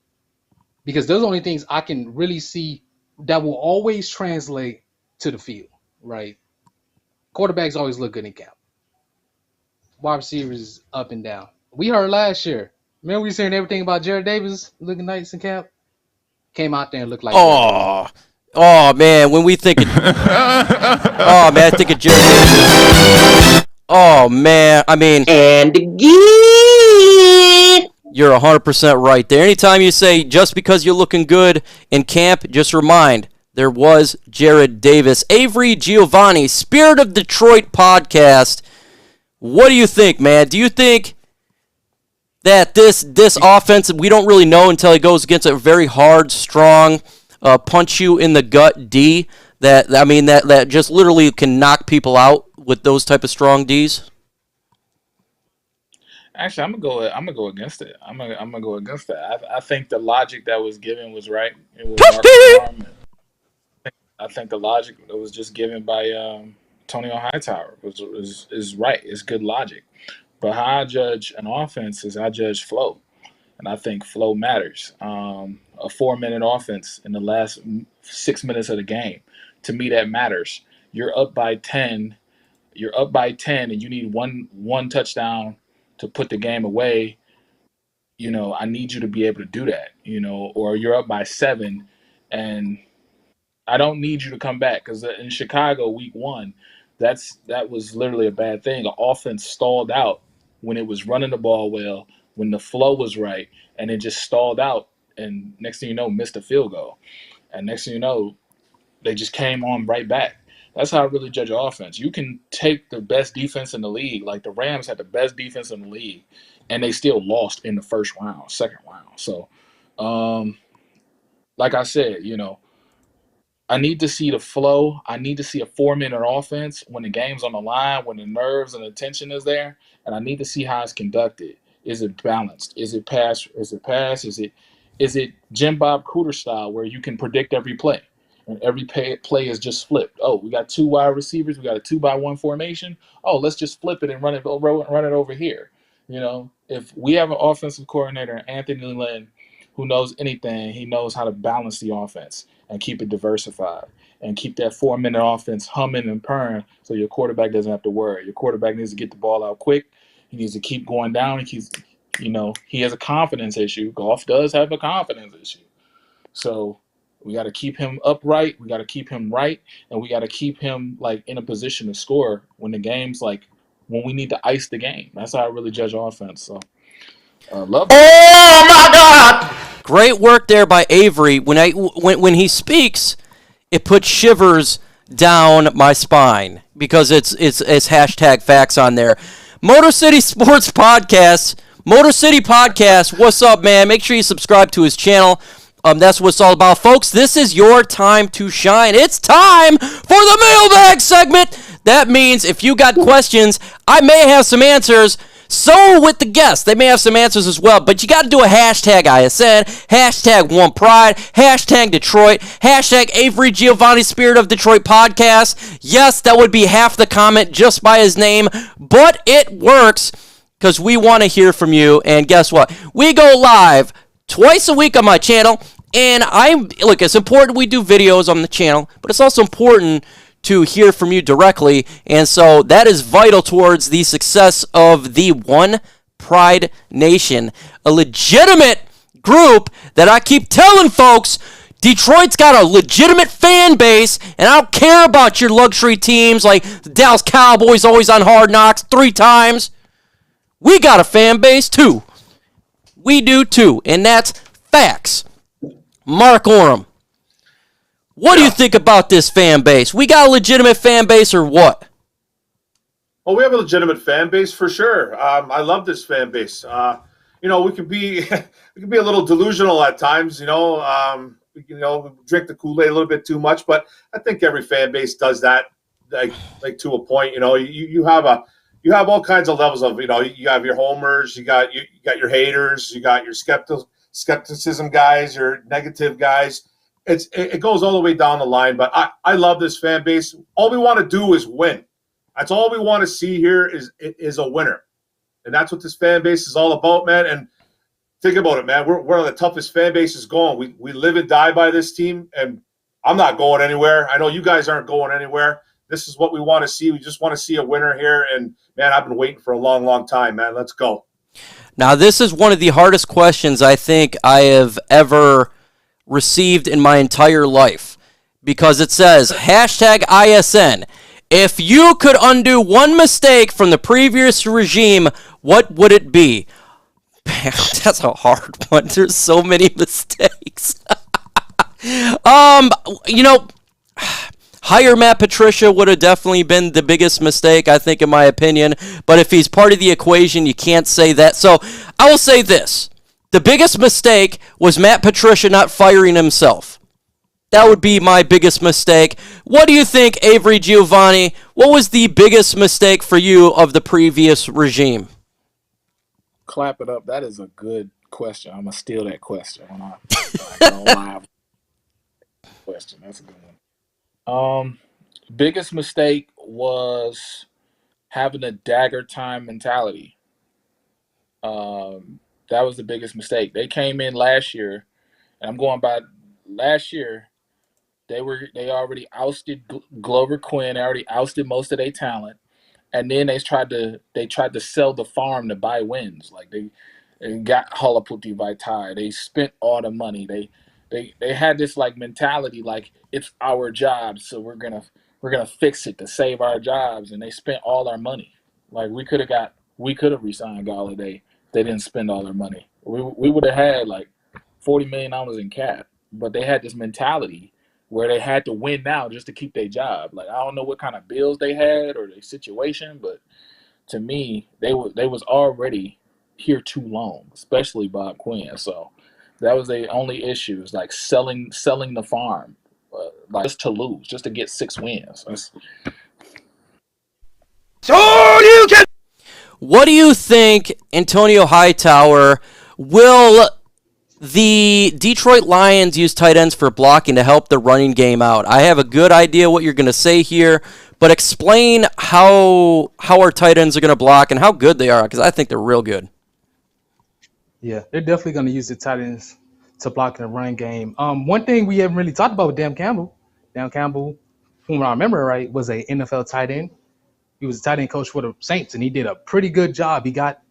because those are the only things I can really see that will always translate to the field, right? Quarterbacks always look good in camp. Wide receivers up and down. We heard last year. Remember we were saying everything about Jared Davis looking nice in camp? Came out there and looked like Oh man, when we think of oh man, I think of Jared Davis. Oh man, I mean, And again. you're 100% right there. Anytime you say just because you're looking good in camp, just remind there was Jared Davis. Avery Giovanni, Spirit of Detroit podcast. What do you think, man? Do you think that this offense, we don't really know until it goes against a very hard, strong, punch you in the gut D, that just literally can knock people out with those type of strong Ds? Actually, I'm gonna go against it. I'm gonna go against that. I think the logic that was given was right. It was Mark Arm. I think the logic that was just given by Tony Hightower is right. It's good logic. But how I judge an offense is I judge flow, and I think flow matters. A 4-minute offense in the last 6 minutes of the game, to me that matters. You're up by 10. You're up by 10, and you need one touchdown to put the game away. I need you to be able to do that. Or you're up by 7, and I don't need you to come back, because in Chicago week 1, that was literally a bad thing. The offense stalled out when it was running the ball well, when the flow was right, and it just stalled out. And next thing you know, missed a field goal. And next thing you know, they just came on right back. That's how I really judge an offense. You can take the best defense in the league, like the Rams had the best defense in the league, and they still lost in the first round, second round. So, like I said, I need to see the flow. I need to see a 4-minute offense when the game's on the line, when the nerves and the tension is there, and I need to see how it's conducted. Is it balanced? Is it pass? Is it Jim Bob Cooter style, where you can predict every play and every play is just flipped? Oh, we got 2 wide receivers. We got a 2-by-1 formation. Oh, let's just flip it and run it over here. If we have an offensive coordinator, Anthony Lynn, who knows anything, he knows how to balance the offense and keep it diversified and keep that 4-minute offense humming and purring, so your quarterback doesn't have to worry. Your quarterback needs to get the ball out quick. He needs to keep going down. He has a confidence issue. Goff does have a confidence issue. So we got to keep him upright. We got to keep him right. And we got to keep him in a position to score when the game's when we need to ice the game. That's how I really judge offense. So love it. Oh my God! Great work there by Avery. When he speaks, it puts shivers down my spine because it's hashtag facts on there. Motor City Sports Podcast, Motor City Podcast. What's up, man? Make sure you subscribe to his channel. That's what it's all about, folks. This is your time to shine. It's time for the mailbag segment. That means if you got questions, I may have some answers. So with the guests, they may have some answers as well, but you got to do a hashtag ISN, hashtag One Pride, hashtag Detroit, hashtag Avery Giovanni Spirit of Detroit podcast. Yes, that would be half the comment just by his name, but it works because we want to hear from you. And guess what? We go live twice a week on my channel, and look, it's important we do videos on the channel, but it's also important to hear from you directly, and so that is vital towards the success of the One Pride Nation, a legitimate group that I keep telling folks, Detroit's got a legitimate fan base, and I don't care about your luxury teams like the Dallas Cowboys always on Hard Knocks 3 times. We got a fan base too. We do too, and that's facts. Mark Orem, What do you think about this fan base? We got a legitimate fan base or what? Well, we have a legitimate fan base for sure. I love this fan base. We can be we can be a little delusional at times. We drink the Kool-Aid a little bit too much, but I think every fan base does that, like to a point. You have all kinds of levels of you have your homers, you got your haters, you got your skepticism guys, your negative guys. It goes all the way down the line. But I love this fan base. All we want to do is win. That's all we want to see here is a winner. And that's what this fan base is all about, man. And think about it, man. We're one of the toughest fan bases going. We live and die by this team, and I'm not going anywhere. I know you guys aren't going anywhere. This is what we want to see. We just want to see a winner here. And, man, I've been waiting for a long, long time, man. Let's go. Now, this is one of the hardest questions I think I have ever received in my entire life, because it says, #ISN. If you could undo one mistake from the previous regime, what would it be? Man, that's a hard one. There's so many mistakes. Hire Matt Patricia would have definitely been the biggest mistake, I think, in my opinion. But if he's part of the equation, you can't say that. So I will say this. The biggest mistake was Matt Patricia not firing himself. That would be my biggest mistake. What do you think, Avery Giovanni? What was the biggest mistake for you of the previous regime? Clap it up. That is a good question. I'm going to steal that question when I go live. Question. That's a good one. Biggest mistake was having a dagger time mentality. That was the biggest mistake. They came in last year, and I'm going by last year. They already ousted Glover Quinn. They already ousted most of their talent, and then they tried to sell the farm to buy wins. Like they got Halaputi Vaitai. They spent all the money. They had this like mentality like it's our job, so we're gonna fix it to save our jobs, and they spent all our money. Like we could have re-signed Galladay. They didn't spend all their money. We would have had like $40 million in cap, but they had this mentality where they had to win now just to keep their job. Like, I don't know what kind of bills they had or their situation, but to me, they was already here too long, especially Bob Quinn. So that was their only issue, is like selling the farm, like just to lose, just to get 6 wins. What do you think, Antonio Hightower, will the Detroit Lions use tight ends for blocking to help the running game out? I have a good idea what you're going to say here, but explain how our tight ends are going to block and how good they are, because I think they're real good. Yeah, they're definitely going to use the tight ends to block in the run game. One thing we haven't really talked about with Dan Campbell. Dan Campbell, from what I remember right, was an NFL tight end. He was a tight end coach for the Saints, and he did a pretty good job. He got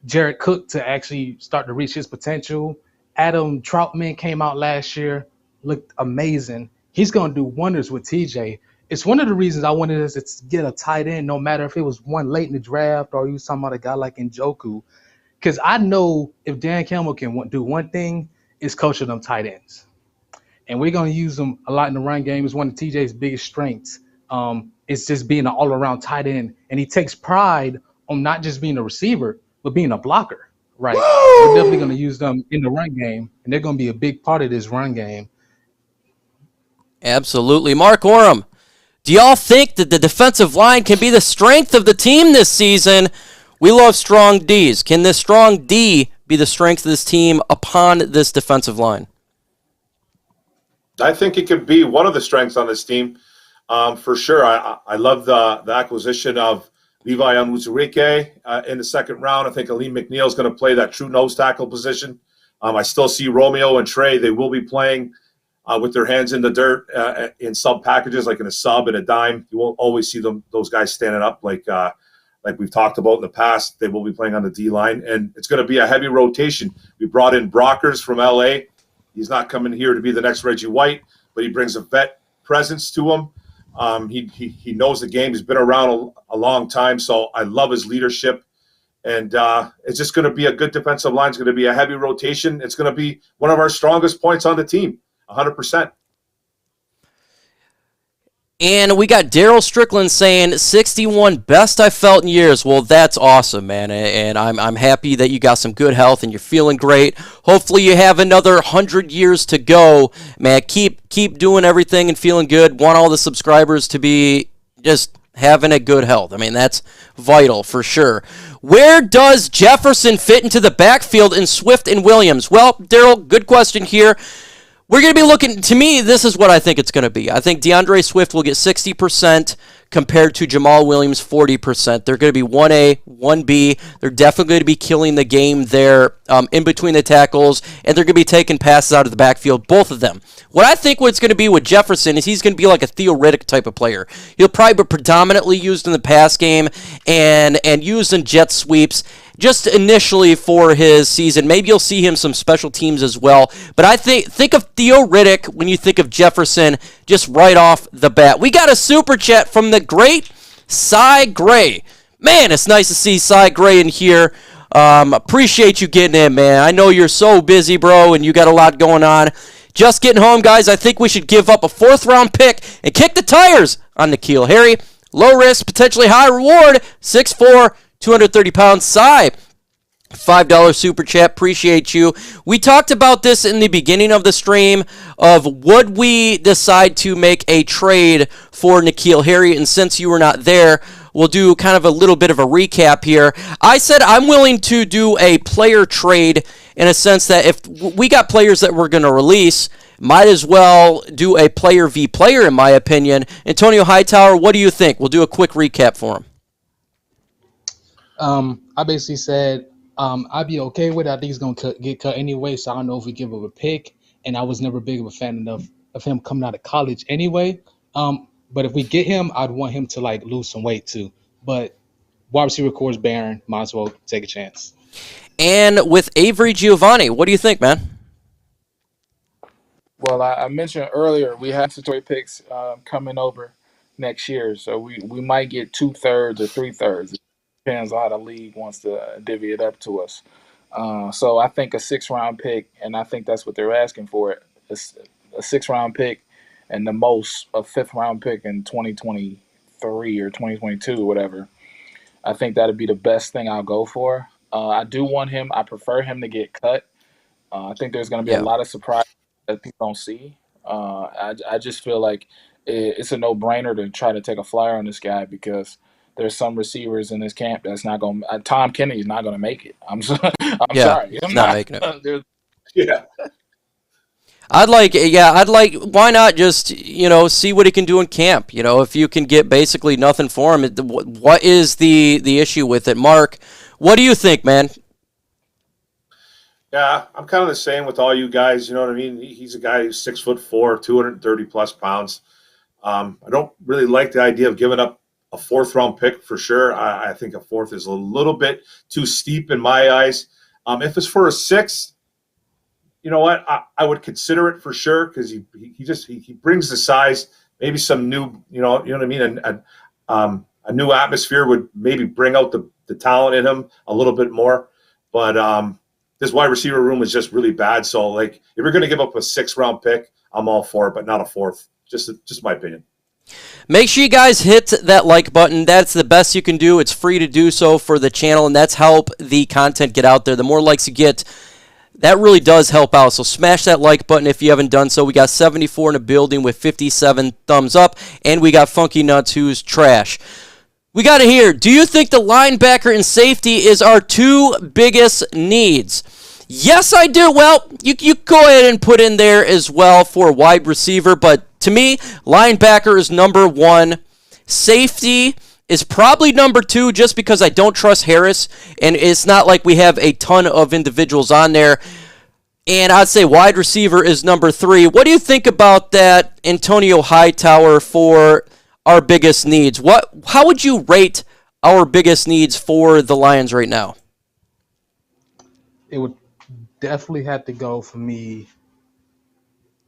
Jared Cook to actually start to reach his potential. Adam Troutman came out last year, looked amazing. He's going to do wonders with TJ. It's one of the reasons I wanted us to get a tight end, no matter if it was one late in the draft or you was talking about a guy like Njoku. Because I know if Dan Campbell can do one thing, it's coaching them tight ends. And we're going to use them a lot in the run game. It's one of TJ's biggest strengths. It's just being an all-around tight end. And he takes pride on not just being a receiver, but being a blocker. Right. Woo! We're definitely going to use them in the run game, and they're going to be a big part of this run game. Absolutely. Mark Oram, do y'all think that the defensive line can be the strength of the team this season? We love strong Ds. Can this strong D be the strength of this team upon this defensive line? I think it could be one of the strengths on this team, for sure. I love the acquisition of Levi Onwuzurike in the second round. I think Aleem McNeil is going to play that true nose tackle position. I still see Romeo and Trey. They will be playing with their hands in the dirt in sub packages, like in a sub and a dime. You won't always see those guys standing up like we've talked about in the past. They will be playing on the D line, and it's going to be a heavy rotation. We brought in Brockers from LA. He's not coming here to be the next Reggie White, but he brings a vet presence to him. He knows the game. He's been around a long time, so I love his leadership. And it's just going to be a good defensive line. It's going to be a heavy rotation. It's going to be one of our strongest points on the team, 100%. And we got Daryl Strickland saying 61 best I felt in years. Well, that's awesome, man. And I'm happy that you got some good health and you're feeling great. Hopefully you have another 100 years to go, man. Keep doing everything and feeling good. Want all the subscribers to be just having a good health. I mean, that's vital for sure. Where does Jefferson fit into the backfield in Swift and Williams? Well, Daryl, good question here. We're going to be looking, to me, this is what I think it's going to be. I think DeAndre Swift will get 60% compared to Jamal Williams, 40%. They're going to be 1A, 1B. They're definitely going to be killing the game there in between the tackles, and they're going to be taking passes out of the backfield, both of them. What I think what's going to be with Jefferson is he's going to be like a Theo Riddick type of player. He'll probably be predominantly used in the pass game and used in jet sweeps just initially for his season. Maybe you'll see him some special teams as well. But I think of Theo Riddick when you think of Jefferson just right off the bat. We got a super chat from the great Cy Gray. Man, it's nice to see Cy Gray in here. Appreciate you getting in, man. I know you're so busy, bro, and you got a lot going on. Just getting home, guys. I think we should give up a 4th-round pick and kick the tires on N'Keal Harry. Low risk, potentially high reward. 6'4", 230 pounds. Cy, $5 super chat. Appreciate you. We talked about this in the beginning of the stream of would we decide to make a trade for N'Keal Harry, and since you were not there, we'll do kind of a little bit of a recap here. I said I'm willing to do a player trade in a sense that if we got players that we're going to release, might as well do a player v. player, in my opinion. Antonio Hightower, what do you think? We'll do a quick recap for him. I basically said I'd be okay with it. I think he's going to get cut anyway, so I don't know if we give up a pick. And I was never big of a fan of him coming out of college anyway. But if we get him, I'd want him to like lose some weight too. But wide receiver course Barron, might as well take a chance. And with Avery Giovanni, what do you think, man? Well, I mentioned earlier we have statutory picks coming over next year, so we might get 2/3 or 3/3. It depends on how the league wants to divvy it up to us. So I think a 6th-round pick, and I think that's what they're asking for it. A 6th-round pick, and the most a 5th-round pick in 2023 or 2022 or whatever. I think that'd be the best thing I'll go for. I do want him. I prefer him to get cut. I think there's going to be a lot of surprises that people don't see. I just feel like it's a no-brainer to try to take a flyer on this guy because there's some receivers in this camp that's not going. Tom Kennedy's not going to make it. I'm sorry. I'm not making it. Yeah. I'd like, why not just, see what he can do in camp? If you can get basically nothing for him, what is the issue with it? Mark, what do you think, man? Yeah, I'm kind of the same with all you guys. You know what I mean? He's a guy who's 6'4", 230+ pounds. I don't really like the idea of giving up a 4th-round pick for sure. I think a 4th is a little bit too steep in my eyes. If it's for a 6th, you know what? I would consider it for sure because he brings the size, maybe some new, you know what I mean? A new atmosphere would maybe bring out the talent in him a little bit more. But this wide receiver room is just really bad. So, like, if you're going to give up a 6th-round pick, I'm all for it, but not a 4th. Just my opinion. Make sure you guys hit that like button. That's the best you can do. It's free to do so for the channel, and that's help the content get out there. The more likes you get, that really does help out. So smash that like button if you haven't done so. We got 74 in the building with 57 thumbs up, and we got Funky Nuts, who's trash. We got it here. Do you think the linebacker and safety is our 2 biggest needs? Yes, I do. Well, you go ahead and put in there as well for wide receiver, but to me, linebacker is number 1. Safety is probably number 2 just because I don't trust Harris, and it's not like we have a ton of individuals on there. And I'd say wide receiver is number 3. What do you think about that, Antonio Hightower, for our biggest needs? How would you rate our biggest needs for the Lions right now? It would definitely have to go for me.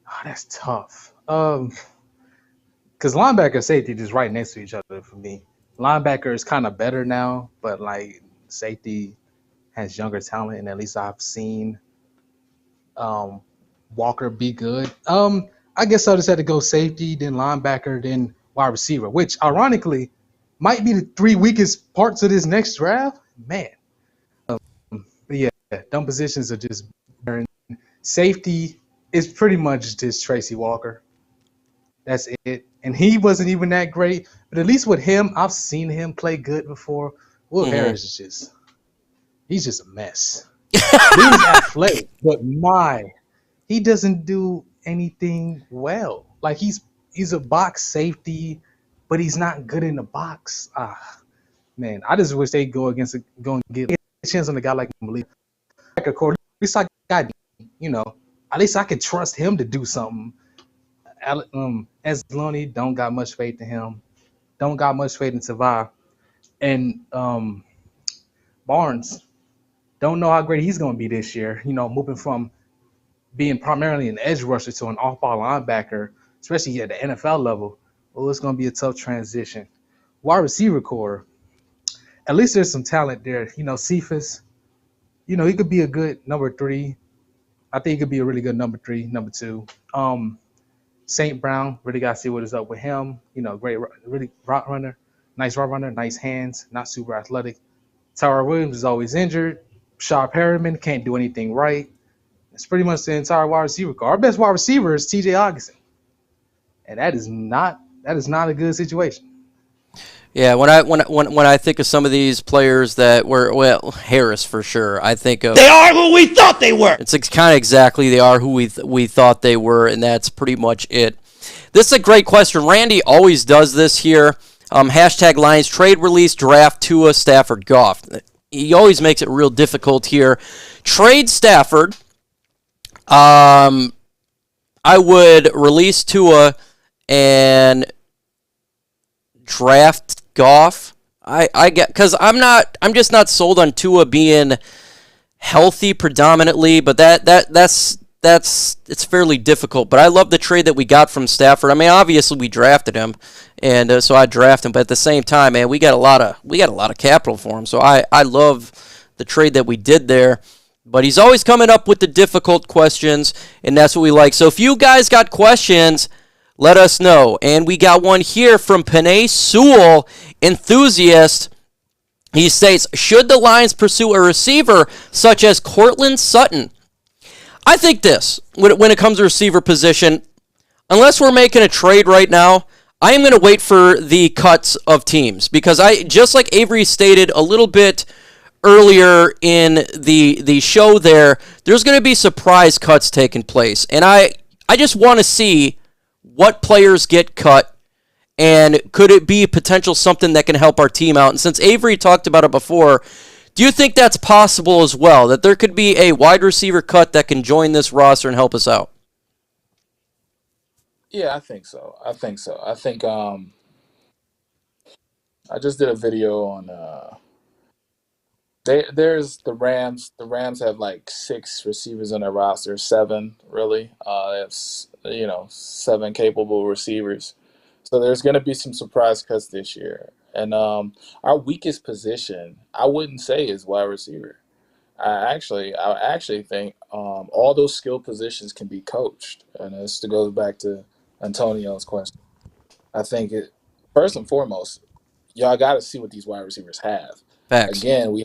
Oh, that's tough. Because linebacker and safety just right next to each other for me. Linebacker is kind of better now, but like safety has younger talent, and at least I've seen Walker be good. I guess I'll just have to go safety, then linebacker, then wide receiver, which ironically might be the 3 weakest parts of this next draft. Man, but yeah, dumb positions are just barren. Safety is pretty much just Tracy Walker. That's it. And he wasn't even that great. But at least with him, I've seen him play good before. Will Harris is he's just a mess. He's athletic, but he doesn't do anything well. Like he's a box safety, but he's not good in the box. Man, I just wish they go and get a chance on a guy like Malik. Like a core, at least I got, at least I could trust him to do something. As Lonnie, don't got much faith in him. Don't got much faith in Tavai. And Barnes, don't know how great he's going to be this year. Moving from being primarily an edge rusher to an off-ball linebacker, especially at the NFL level. Well, it's going to be a tough transition. Wide receiver core, at least there's some talent there. Cephas, he could be a good number 3. I think he could be a really good number 3, number 2. St. Brown, really got to see what is up with him. Great, really route runner, nice hands, not super athletic. Tyrell Williams is always injured. Sharp Harriman can't do anything right. It's pretty much the entire wide receiver core. Our best wide receiver is T.J. Augustin, and that is not a good situation. Yeah, when I think of some of these players that were Harris for sure, I think of They are who we thought they were. It's kind of exactly they are who we thought they were, and that's pretty much it. This is a great question. Randy always does this here. Hashtag Lions trade release draft Tua Stafford Goff. He always makes it real difficult here. Trade Stafford. I would release Tua and draft Goff. I get because I'm just not sold on Tua being healthy predominantly, but that's it's fairly difficult. But I love the trade that we got from Stafford. I mean, obviously we drafted him, and so I draft him. But at the same time, man, we got a lot of capital for him. So I love the trade that we did there. But he's always coming up with the difficult questions, and that's what we like. So if you guys got questions, let us know. And we got one here from Panay Sewell, enthusiast. He states, should the Lions pursue a receiver such as Cortland Sutton? I think this, when it comes to receiver position, unless we're making a trade right now, I am going to wait for the cuts of teams. Because just like Avery stated a little bit earlier in the show there's going to be surprise cuts taking place. And I just want to see what players get cut, and could it be potential something that can help our team out? And since Avery talked about it before, do you think that's possible as well, that there could be a wide receiver cut that can join this roster and help us out? Yeah, I think so. I think I just did a video on there's the Rams. The Rams have like 6 receivers on their roster, 7 really. They have 7 capable receivers. So there's going to be some surprise cuts this year. And our weakest position, I wouldn't say, is wide receiver. I actually think all those skill positions can be coached, and this goes back to Antonio's question. I think first and foremost, y'all got to see what these wide receivers have. Facts. Again, we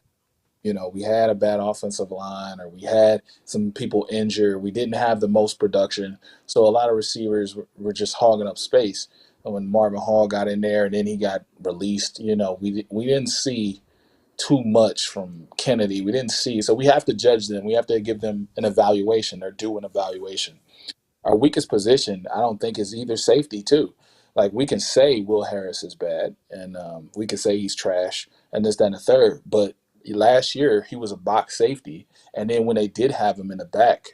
had a bad offensive line, or we had some people injured. We didn't have the most production, so a lot of receivers were just hogging up space. And when Marvin Hall got in there and then he got released, we didn't see too much from Kennedy. We didn't see, so we have to judge them. We have to give them an evaluation. They're due an evaluation. Our weakest position, I don't think, is either safety too. Like, we can say Will Harris is bad, and we can say he's trash, and this, that, and the third. But last year he was a box safety, and then when they did have him in the back,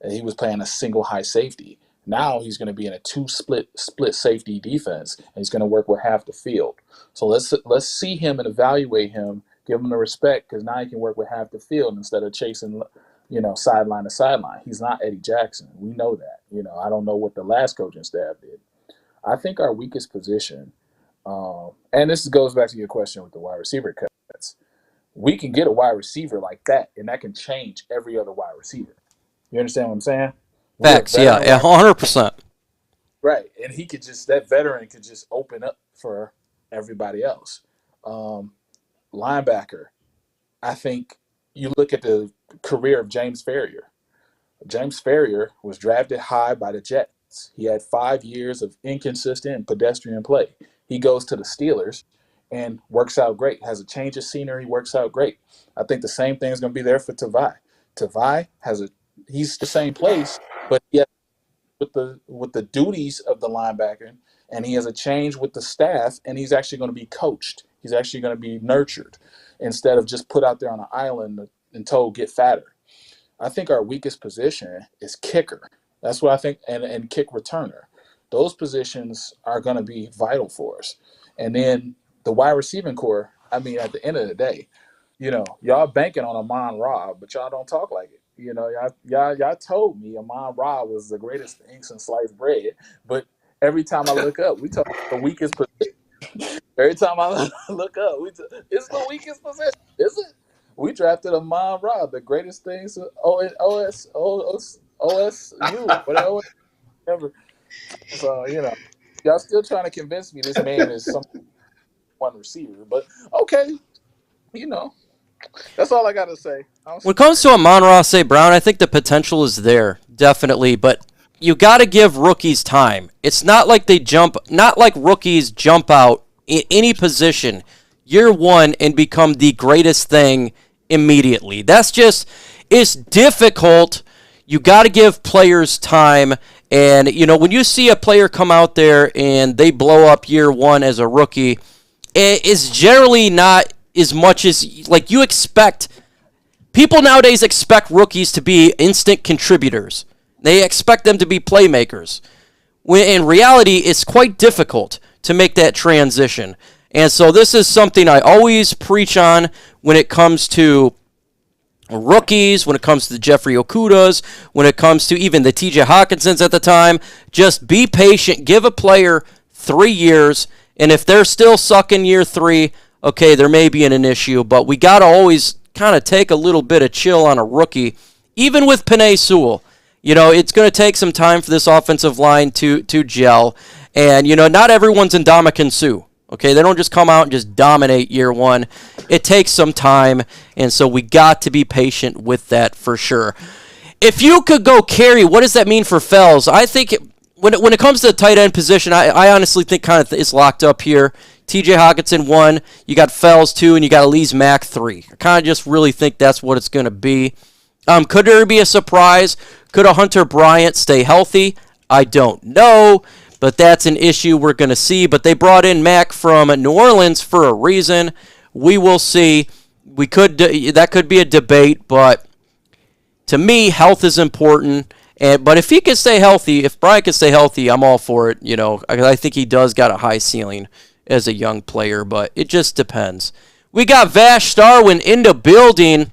he was playing a single high safety. Now he's going to be in a 2 split safety defense, and he's going to work with half the field. So let's see him and evaluate him, give him the respect, because now he can work with half the field instead of chasing, sideline to sideline. He's not Eddie Jackson. We know that. I don't know what the last coaching staff did. I think our weakest position, and this goes back to your question with the wide receiver cuts, we can get a wide receiver like that, and that can change every other wide receiver. You understand what I'm saying? Facts, yeah, 100%. Right, and that veteran could just open up for everybody else. Linebacker, I think you look at the career of James Ferrier. James Ferrier was drafted high by the Jets. He had 5 years of inconsistent and pedestrian play. He goes to the Steelers and works out great. Has a change of scenery, works out great. I think the same thing is going to be there for Tavai. Tavai he's the same place, but he has with the duties of the linebacker, and he has a change with the staff, and he's actually going to be coached. He's actually going to be nurtured instead of just put out there on an island and told get fatter. I think our weakest position is kicker. That's what I think, and kick returner. Those positions are going to be vital for us. And then the wide receiving core, I mean, at the end of the day, y'all banking on Amon-Ra, but y'all don't talk like it. Y'all told me Amon-Ra was the greatest thing since sliced bread, but every time I look up, we talk the weakest position. Every time I look up, it's the weakest position, is it? We drafted Amon-Ra, the greatest thing since OSU, whatever. So y'all still trying to convince me this man is some one receiver, but okay, that's all I got to say. When it comes to Amon-Ra St. Brown, I think the potential is there, definitely, but you got to give rookies time. It's not like rookies jump out in any position year one and become the greatest thing immediately. It's difficult. You got to give players time. And, when you see a player come out there and they blow up year one as a rookie, it's generally not as much as, like, you expect. People nowadays expect rookies to be instant contributors. They expect them to be playmakers. When in reality, it's quite difficult to make that transition. And so this is something I always preach on when it comes to rookies, when it comes to the Jeffrey Okudas, when it comes to even the TJ Hawkinsons at the time. Just be patient. Give a player 3 years. And if they're still sucking year 3, okay, there may be an issue. But we got to always kind of take a little bit of chill on a rookie. Even with Penei Sewell, it's going to take some time for this offensive line to gel. And, not everyone's Ndamukong Suh. Okay, they don't just come out and just dominate year one. It takes some time, and so we got to be patient with that for sure. If you could go carry, what does that mean for Fells? I think when it comes to the tight end position, I honestly think kind of it's locked up here. TJ Hawkinson 1, you got Fells 2, and you got Elise Mack 3. I kind of just really think that's what it's going to be. Could there be a surprise? Could a Hunter Bryant stay healthy? I don't know. But that's an issue we're going to see. But they brought in Mack from New Orleans for a reason. We will see. That could be a debate, but to me, health is important. But if he can stay healthy, if Bryant can stay healthy, I'm all for it. I think he does got a high ceiling as a young player, but it just depends. We got Vash Starwin in the building.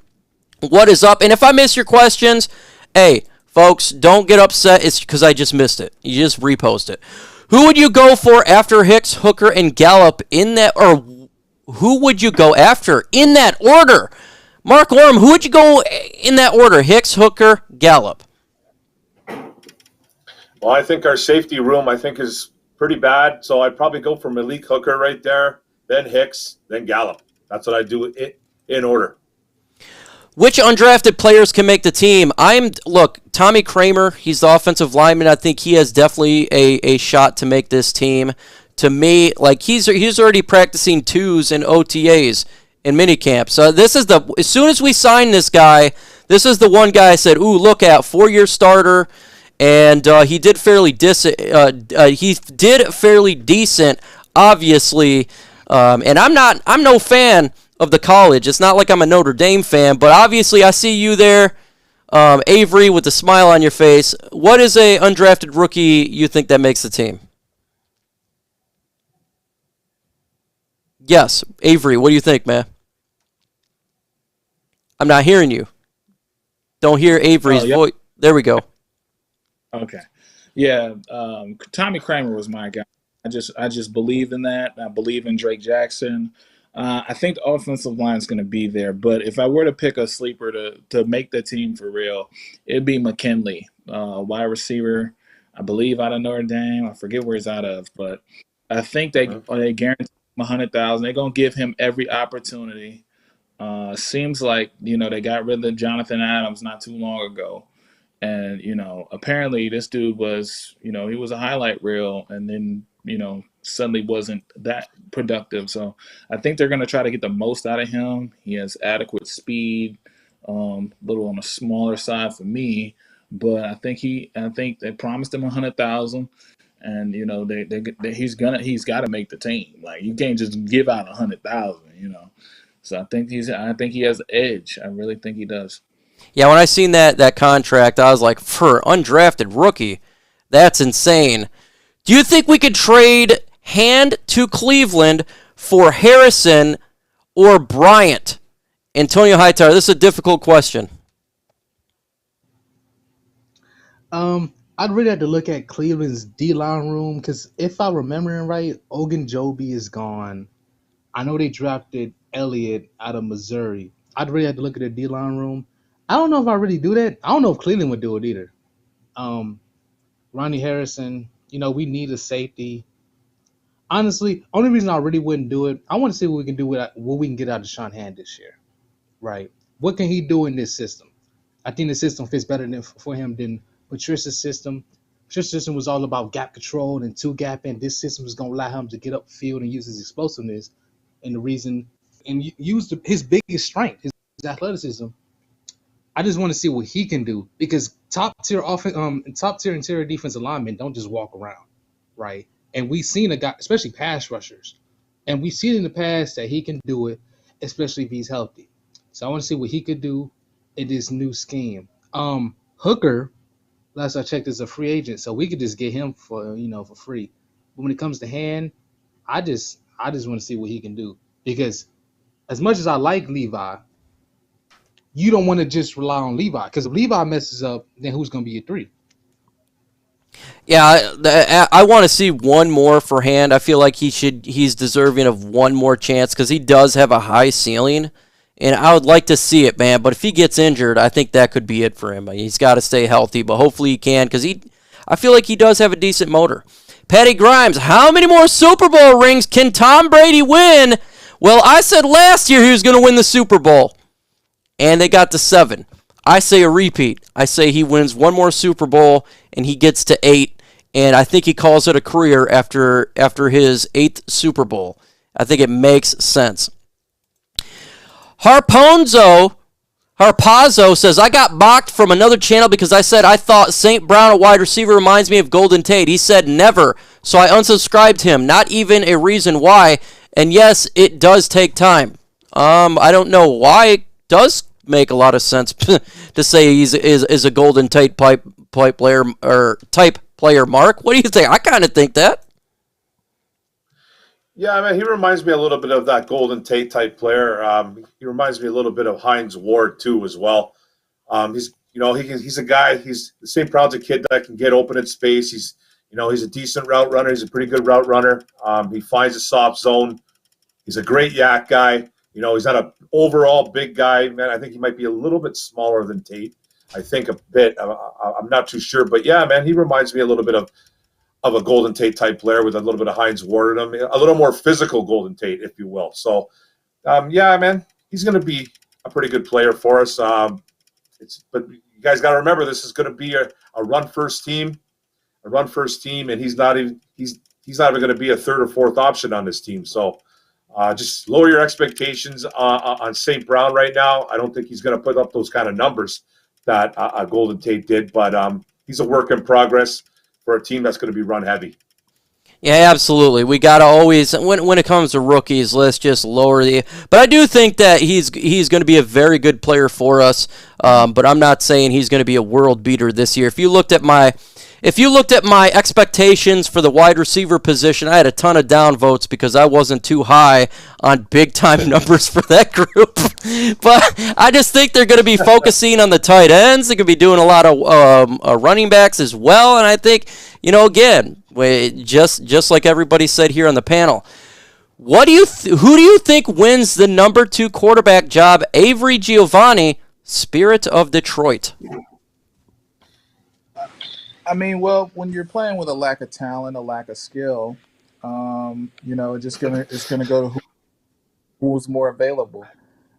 What is up? And if I miss your questions, hey, folks, don't get upset. It's because I just missed it. You just repost it. Who would you go for after Hicks, Hooker, and Gallup or who would you go after in that order? Mark Orm, who would you go in that order? Hicks, Hooker, Gallup. Well, I think our safety room, is pretty bad. So I'd probably go for Malik Hooker right there, then Hicks, then Gallup. That's what I do in order. Which undrafted players can make the team? Tommy Kramer, he's the offensive lineman. I think he has definitely a shot to make this team. To me, he's already practicing twos and OTAs in minicamp. So as soon as we sign this guy, this is the one guy I said, ooh, look at 4-year starter, and he did fairly decent. Obviously, and I'm no fan of the college. It's not like I'm a Notre Dame fan, but obviously I see you there, Avery, with a smile on your face. What is a undrafted rookie you think that makes the team? Yes, Avery, what do you think, man? I'm not hearing you. Don't hear Avery's voice. There we go. Okay. Yeah, Tommy Kramer was my guy. I just believe in that. I believe in Drake Jackson. I think the offensive line is going to be there. But if I were to pick a sleeper to make the team for real, it'd be McKinley, wide receiver. I believe out of Notre Dame. I forget where he's out of, but I think they guarantee him 100,000. They're gonna give him every opportunity. Seems like they got rid of Jonathan Adams not too long ago, and apparently this dude was he was a highlight reel, and then suddenly wasn't that productive. So I think they're gonna try to get the most out of him. He has adequate speed, little on the smaller side for me, but I think they promised him 100,000. And he's got to make the team. Like, you can't just give out 100,000. So I think he has an edge. I really think he does. Yeah, when I seen that contract, I was like, for undrafted rookie, that's insane. Do you think we could trade Hand to Cleveland for Harrison or Bryant? Antonio Hightower, this is a difficult question. I'd really have to look at Cleveland's D-line room, because if I'm remembering right, Ogunjobi is gone. I know they drafted Elliott out of Missouri. I'd really have to look at the D-line room. I don't know if I really do that. I don't know if Cleveland would do it either. Ronnie Harrison, we need a safety. Honestly, only reason I really wouldn't do it, I want to see what we can do with what we can get out of Sean Hand this year. Right? What can he do in this system? I think the system fits better for him than Patricia's system. Patricia's system was all about gap control and two gap, and this system is going to allow him to get upfield and use his explosiveness and use his biggest strength, his athleticism. I just want to see what he can do, because top tier interior defensive linemen don't just walk around, right? And we've seen a guy, especially pass rushers, and we've seen in the past that he can do it, especially if he's healthy. So I want to see what he could do in this new scheme. Hooker, last I checked, is a free agent, so we could just get him for free. But when it comes to Hand, I just want to see what he can do, because as much as I like Levi, you don't want to just rely on Levi, because if Levi messes up, then who's going to be your 3? Yeah, I want to see one more for Hand. I feel like he's deserving of one more chance, because he does have a high ceiling, and I would like to see it, man. But if he gets injured, I think that could be it for him. He's got to stay healthy, but hopefully he can, because I feel like he does have a decent motor. Patty Grimes, how many more Super Bowl rings can Tom Brady win? Well, I said last year he was going to win the Super Bowl, and they got to 7. I say a repeat. I say he wins one more Super Bowl, and he gets to 8, and I think he calls it a career after his 8th Super Bowl. I think it makes sense. Harpazo says, I got mocked from another channel because I said I thought St. Brown, a wide receiver, reminds me of Golden Tate. He said never, so I unsubscribed him. Not even a reason why. And yes, it does take time. I don't know why. It does make a lot of sense to say he's a Golden Tate type player, or type player. Mark, what do you think? I kind of think that. Yeah, I mean, he reminds me a little bit of that Golden Tate type player. He reminds me a little bit of Hines Ward too, as well. He's a guy. He's the St. Brown's a kid that can get open in space. He's a decent route runner. He's a pretty good route runner. He finds a soft zone. He's a great yak guy. He's not an overall big guy, man. I think he might be a little bit smaller than Tate. I think a bit. I'm not too sure, but yeah, man, he reminds me a little bit of a Golden Tate type player with a little bit of Hines Ward in him, a little more physical Golden Tate, if you will. So, yeah, man, he's going to be a pretty good player for us. But you guys got to remember, this is going to be a run first team, and he's not even going to be a third or fourth option on this team. So, just lower your expectations on St. Brown right now. I don't think he's going to put up those kind of numbers that Golden Tate did, but he's a work in progress for a team that's going to be run heavy. Yeah, absolutely. We got to always, when it comes to rookies, let's just lower the. But I do think that he's going to be a very good player for us. But I'm not saying he's going to be a world beater this year. If you looked at my expectations for the wide receiver position, I had a ton of downvotes because I wasn't too high on big-time numbers for that group. But I just think they're going to be focusing on the tight ends. They're going to be doing a lot of running backs as well. And I think, again, just like everybody said here on the panel, who do you think wins the number 2 quarterback job? Avery Giovanni, Spirit of Detroit. I mean, well, when you're playing with a lack of talent, a lack of skill, it's gonna go to who's more available.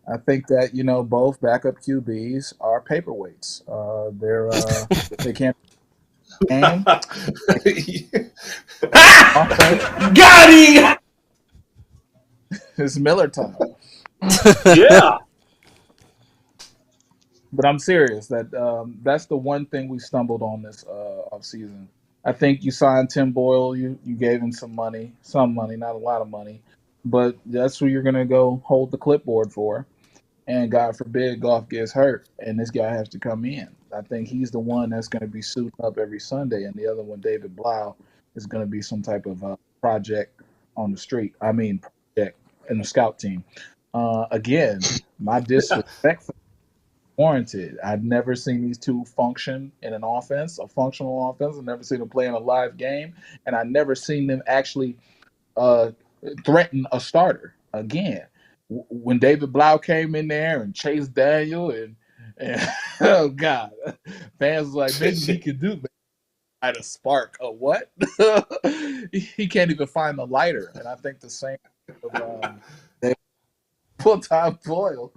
I think that both backup QBs are paperweights. They can't game offense. Got him! It's Miller time. Yeah. But I'm serious. That's the one thing we stumbled on this offseason. I think you signed Tim Boyle. You gave him some money, not a lot of money, but that's who you're gonna go hold the clipboard for. And God forbid Goff gets hurt, and this guy has to come in. I think he's the one that's going to be suiting up every Sunday, and the other one, David Blau, is going to be some type of project on the street. I mean, project in the scout team. Again, my disrespect for warranted. I've never seen these two function in an offense, a functional offense. I've never seen them play in a live game, and I've never seen them actually uh, threaten a starter. Again, when David Blau came in there and Chase Daniel and oh god, fans was like maybe he could do light a spark. A what? He can't even find the lighter, and I think the same of full-time Boyle.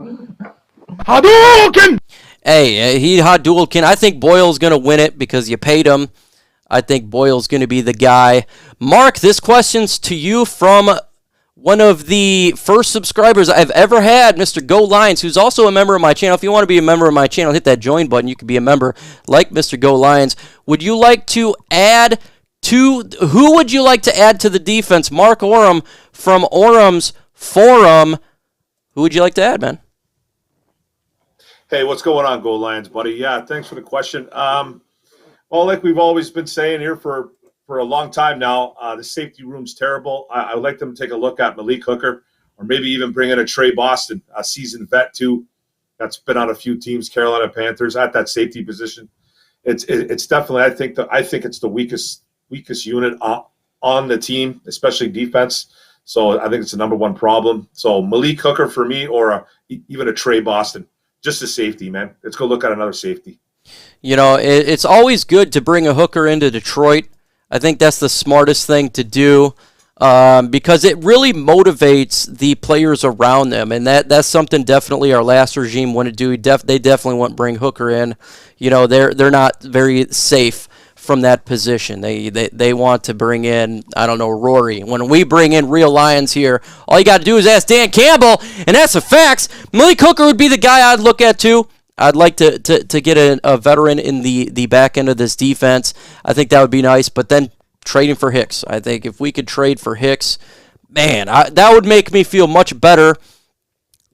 Hadouken! Hey, he Hadouken. I think Boyle's going to win it because you paid him. I think Boyle's going to be the guy. Mark, this question's to you from one of the first subscribers I've ever had, Mr. Go Lions, who's also a member of my channel. If you want to be a member of my channel, hit that join button. You can be a member like Mr. Go Lions. Would you like to add to, who would you like to add to the defense? Mark Oram from Oram's Forum. Who would you like to add, man? Hey, what's going on, Go Lions, buddy? Yeah, thanks for the question. Well, like we've always been saying here for a long time now, the safety room's terrible. I would like them to take a look at Malik Hooker, or maybe even bring in a Trey Boston, a seasoned vet too. That's been on a few teams, Carolina Panthers, at that safety position. It's definitely, I think it's the weakest unit on the team, especially defense. So I think it's the number one problem. So Malik Hooker for me, or even a Trey Boston, just a safety, man. Let's go look at another safety. You know, it's always good to bring a hooker into Detroit. I think that's the smartest thing to do because it really motivates the players around them, and that's something definitely our last regime wouldn't do. They definitely wouldn't bring Hooker in. You know, they're not very safe from that position. They want to bring in, I don't know, Rory. When we bring in real Lions here, all you got to do is ask Dan Campbell, and that's the facts. Malik Hooker would be the guy I'd look at too. I'd like to get a veteran in the back end of this defense. I think that would be nice. But then trading for Hicks. I think if we could trade for Hicks, man, that would make me feel much better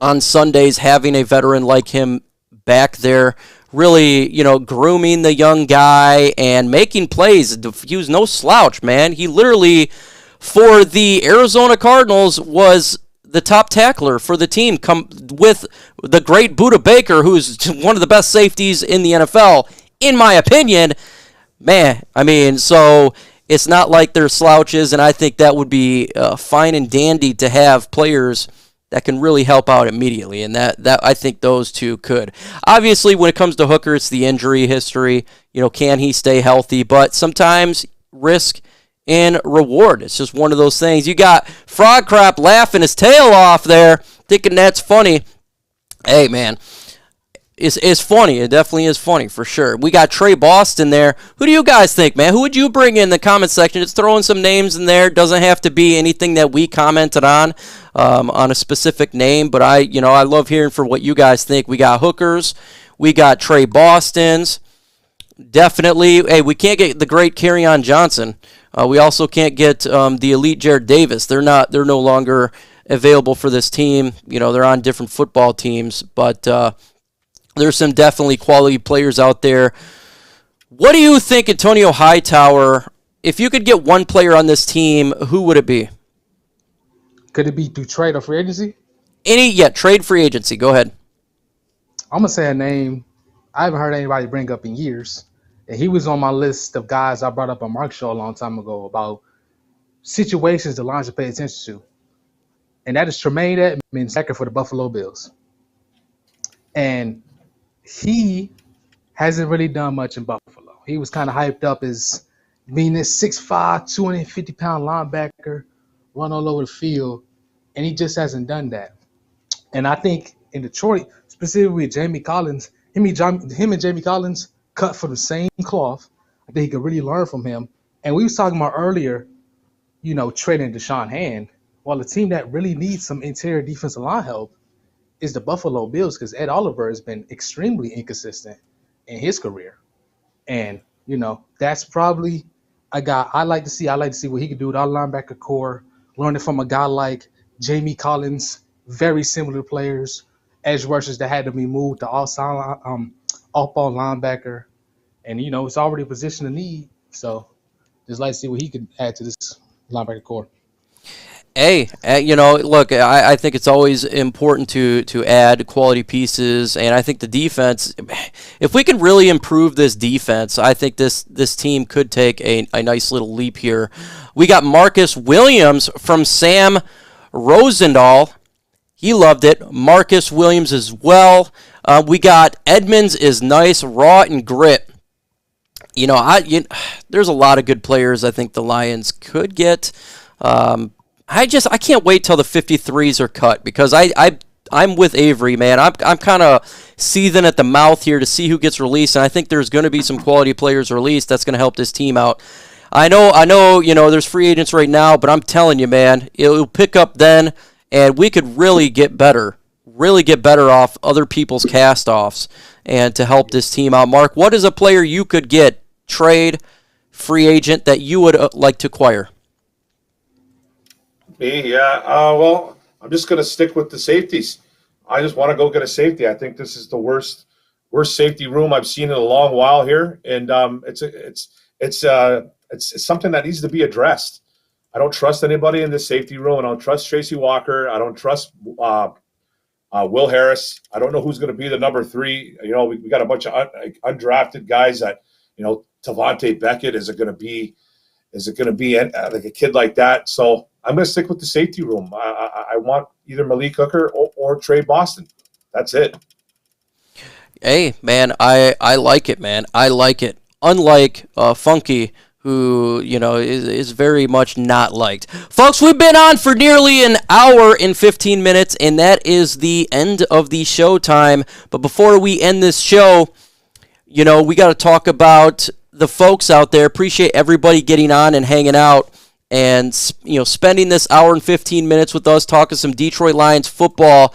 on Sundays, having a veteran like him back there, really, grooming the young guy and making plays. He was no slouch, man. He literally, for the Arizona Cardinals, was the top tackler for the team, come with the great Budda Baker, who's one of the best safeties in the NFL, in my opinion. Man, I mean, so it's not like they're slouches, and I think that would be fine and dandy to have players that can really help out immediately, and that I think those two could. Obviously, when it comes to Hooker, it's the injury history. Can he stay healthy? But sometimes risk and reward. It's just one of those things. You got Frog Crop laughing his tail off there, thinking that's funny. Hey, man, it's funny. It definitely is funny, for sure. We got Trey Boston there. Who do you guys think, man? Who would you bring in the comment section? It's throwing some names in there. Doesn't have to be anything that we commented on a specific name, but I love hearing for what you guys think. We got Hookers. We got Trey Bostons. Definitely. Hey, we can't get the great Kerryon Johnson. We also can't get the elite Jared Davis. They're no longer available for this team. They're on different football teams, but there's some definitely quality players out there. What do you think, Antonio Hightower? If you could get one player on this team, who would it be? Could it be through trade or free agency? Trade, free agency. Go ahead. I'm gonna say a name I haven't heard anybody bring up in years. And he was on my list of guys I brought up on Mark's show a long time ago about situations the Lions should pay attention to. And that is Tremaine Edmonds, backer for the Buffalo Bills. And he hasn't really done much in Buffalo. he was kind of hyped up as being this 6'5", 250-pound linebacker, run all over the field, and he just hasn't done that. And I think in Detroit, specifically with Jamie Collins, him and Jamie Collins cut from the same cloth. I think he could really learn from him. And we was talking about earlier, trading Deshaun Hand. Well, the team that really needs some interior defensive line help is the Buffalo Bills, because Ed Oliver has been extremely inconsistent in his career. And, that's probably a guy I like to see. I like to see what he can do with our linebacker core, learning from a guy like Jamie Collins, very similar players, edge rushers that had to be moved to off-ball linebacker. And, it's already a position of need. So just like to see what he could add to this linebacker core. Hey, look, I think it's always important to add quality pieces, and I think the defense, if we can really improve this defense, I think this team could take a nice little leap here. We got Marcus Williams from Sam Rosendahl. He loved it. Marcus Williams as well. We got Edmonds is nice, raw and grit. There's a lot of good players I think the Lions could get. I can't wait till the 53s are cut, because I'm with Avery, man. I'm kind of seething at the mouth here to see who gets released, and I think there's going to be some quality players released that's going to help this team out. I know, there's free agents right now, but I'm telling you, man, it'll pick up then, and we could really get better off other people's cast-offs and to help this team out. Mark, what is a player you could get, trade, free agent, that you would like to acquire? Me, yeah. Well, I'm just going to stick with the safeties. I just want to go get a safety. I think this is the worst safety room I've seen in a long while here, and it's something that needs to be addressed. I don't trust anybody in this safety room. I don't trust Tracy Walker. I don't trust Will Harris. I don't know who's going to be the number 3. We got a bunch of undrafted guys that, Tavante Beckett, is it going to be like a kid like that? So I'm going to stick with the safety room. I want either Malik Hooker or Trey Boston. That's it. Hey, man, I like it, man. I like it. Unlike Funky, who, is very much not liked. Folks, we've been on for nearly an hour and 15 minutes, and that is the end of the show time. But before we end this show, we got to talk about the folks out there. Appreciate everybody getting on and hanging out and, spending this hour and 15 minutes with us talking some Detroit Lions football.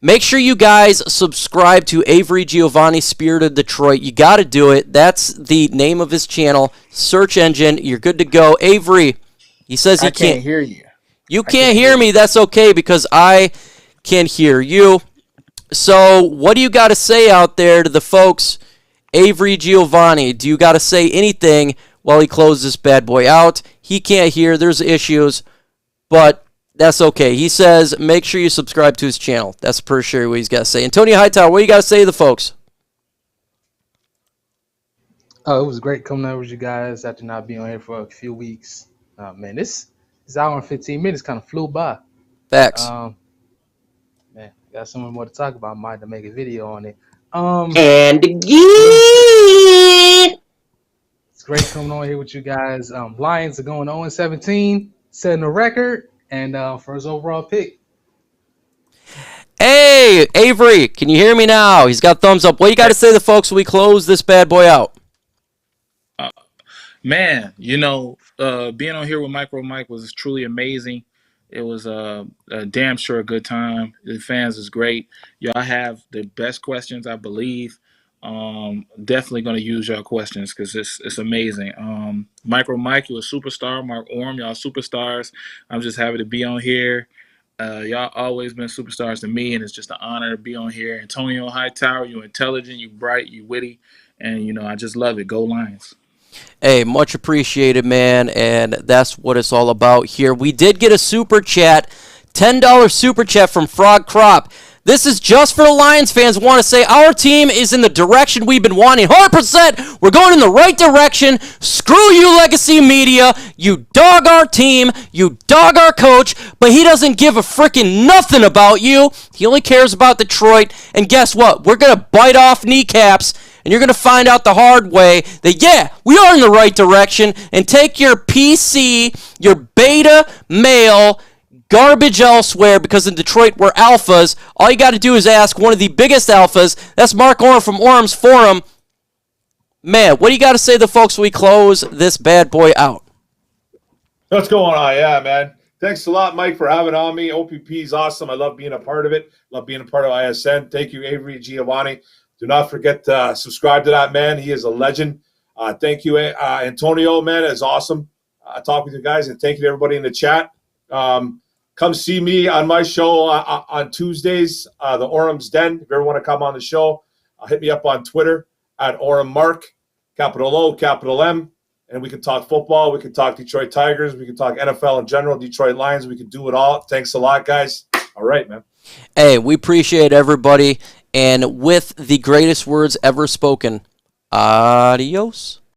Make sure you guys subscribe to Avery Giovanni Spirit of Detroit. You got to do it. That's the name of his channel. Search engine. You're good to go. Avery, he says he can't hear you. You can't hear me. That's okay, because I can hear you. So what do you got to say out there to the folks? Avery Giovanni, do you got to say anything while he closes this bad boy out? He can't hear. There's issues, but that's okay. He says make sure you subscribe to his channel. That's per sure what he's got to say. Antonio Hightower, what do you got to say to the folks? Oh, it was great coming out with you guys after not being on here for a few weeks. Man, this hour and 15 minutes kind of flew by. Facts. Man, got something more to talk about. I might have to make a video on it. And again, it's great coming on here with you guys. Lions are going 0-17, setting a record, and first overall pick. Hey, Avery, can you hear me now? He's got thumbs up. What do you got to say to the folks when we close this bad boy out? Man, being on here with MicroMike was truly amazing. It was a damn sure a good time. The fans is great. Y'all have the best questions, I believe. Definitely going to use y'all questions because it's amazing. MicroMike, you're a superstar. Mark Orm, y'all superstars. I'm just happy to be on here. Y'all always been superstars to me, and it's just an honor to be on here. Antonio Hightower, you're intelligent, you bright, you witty, and I just love it. Go Lions. Hey, much appreciated, man, and that's what it's all about here. We did get a super chat, $10 super chat from Frog Crop. This is just for the Lions fans. Want to say our team is in the direction we've been wanting. 100%, we're going in the right direction. Screw you, Legacy Media. You dog our team. You dog our coach. But he doesn't give a freaking nothing about you. He only cares about Detroit. And guess what? We're going to bite off kneecaps and you're going to find out the hard way that, yeah, we are in the right direction, and take your PC, your beta male garbage elsewhere, because in Detroit we're alphas. All you got to do is ask one of the biggest alphas. That's Mark Orem from Orem's Forum. Man, what do you got to say to the folks when we close this bad boy out? What's going on? Yeah, man. Thanks a lot, Mike, for having on me. OPP is awesome. I love being a part of it. Love being a part of ISN. Thank you, Avery Giovanni. Do not forget to subscribe to that man. He is a legend. Thank you, Antonio, man. It's awesome. Talk with you guys, and thank you to everybody in the chat. Come see me on my show on Tuesdays, the Orem's Den. If you ever want to come on the show, hit me up on Twitter at Orem Mark, capital O, capital M. And we can talk football. We can talk Detroit Tigers. We can talk NFL in general, Detroit Lions. We can do it all. Thanks a lot, guys. All right, man. Hey, we appreciate everybody. And with the greatest words ever spoken, adios.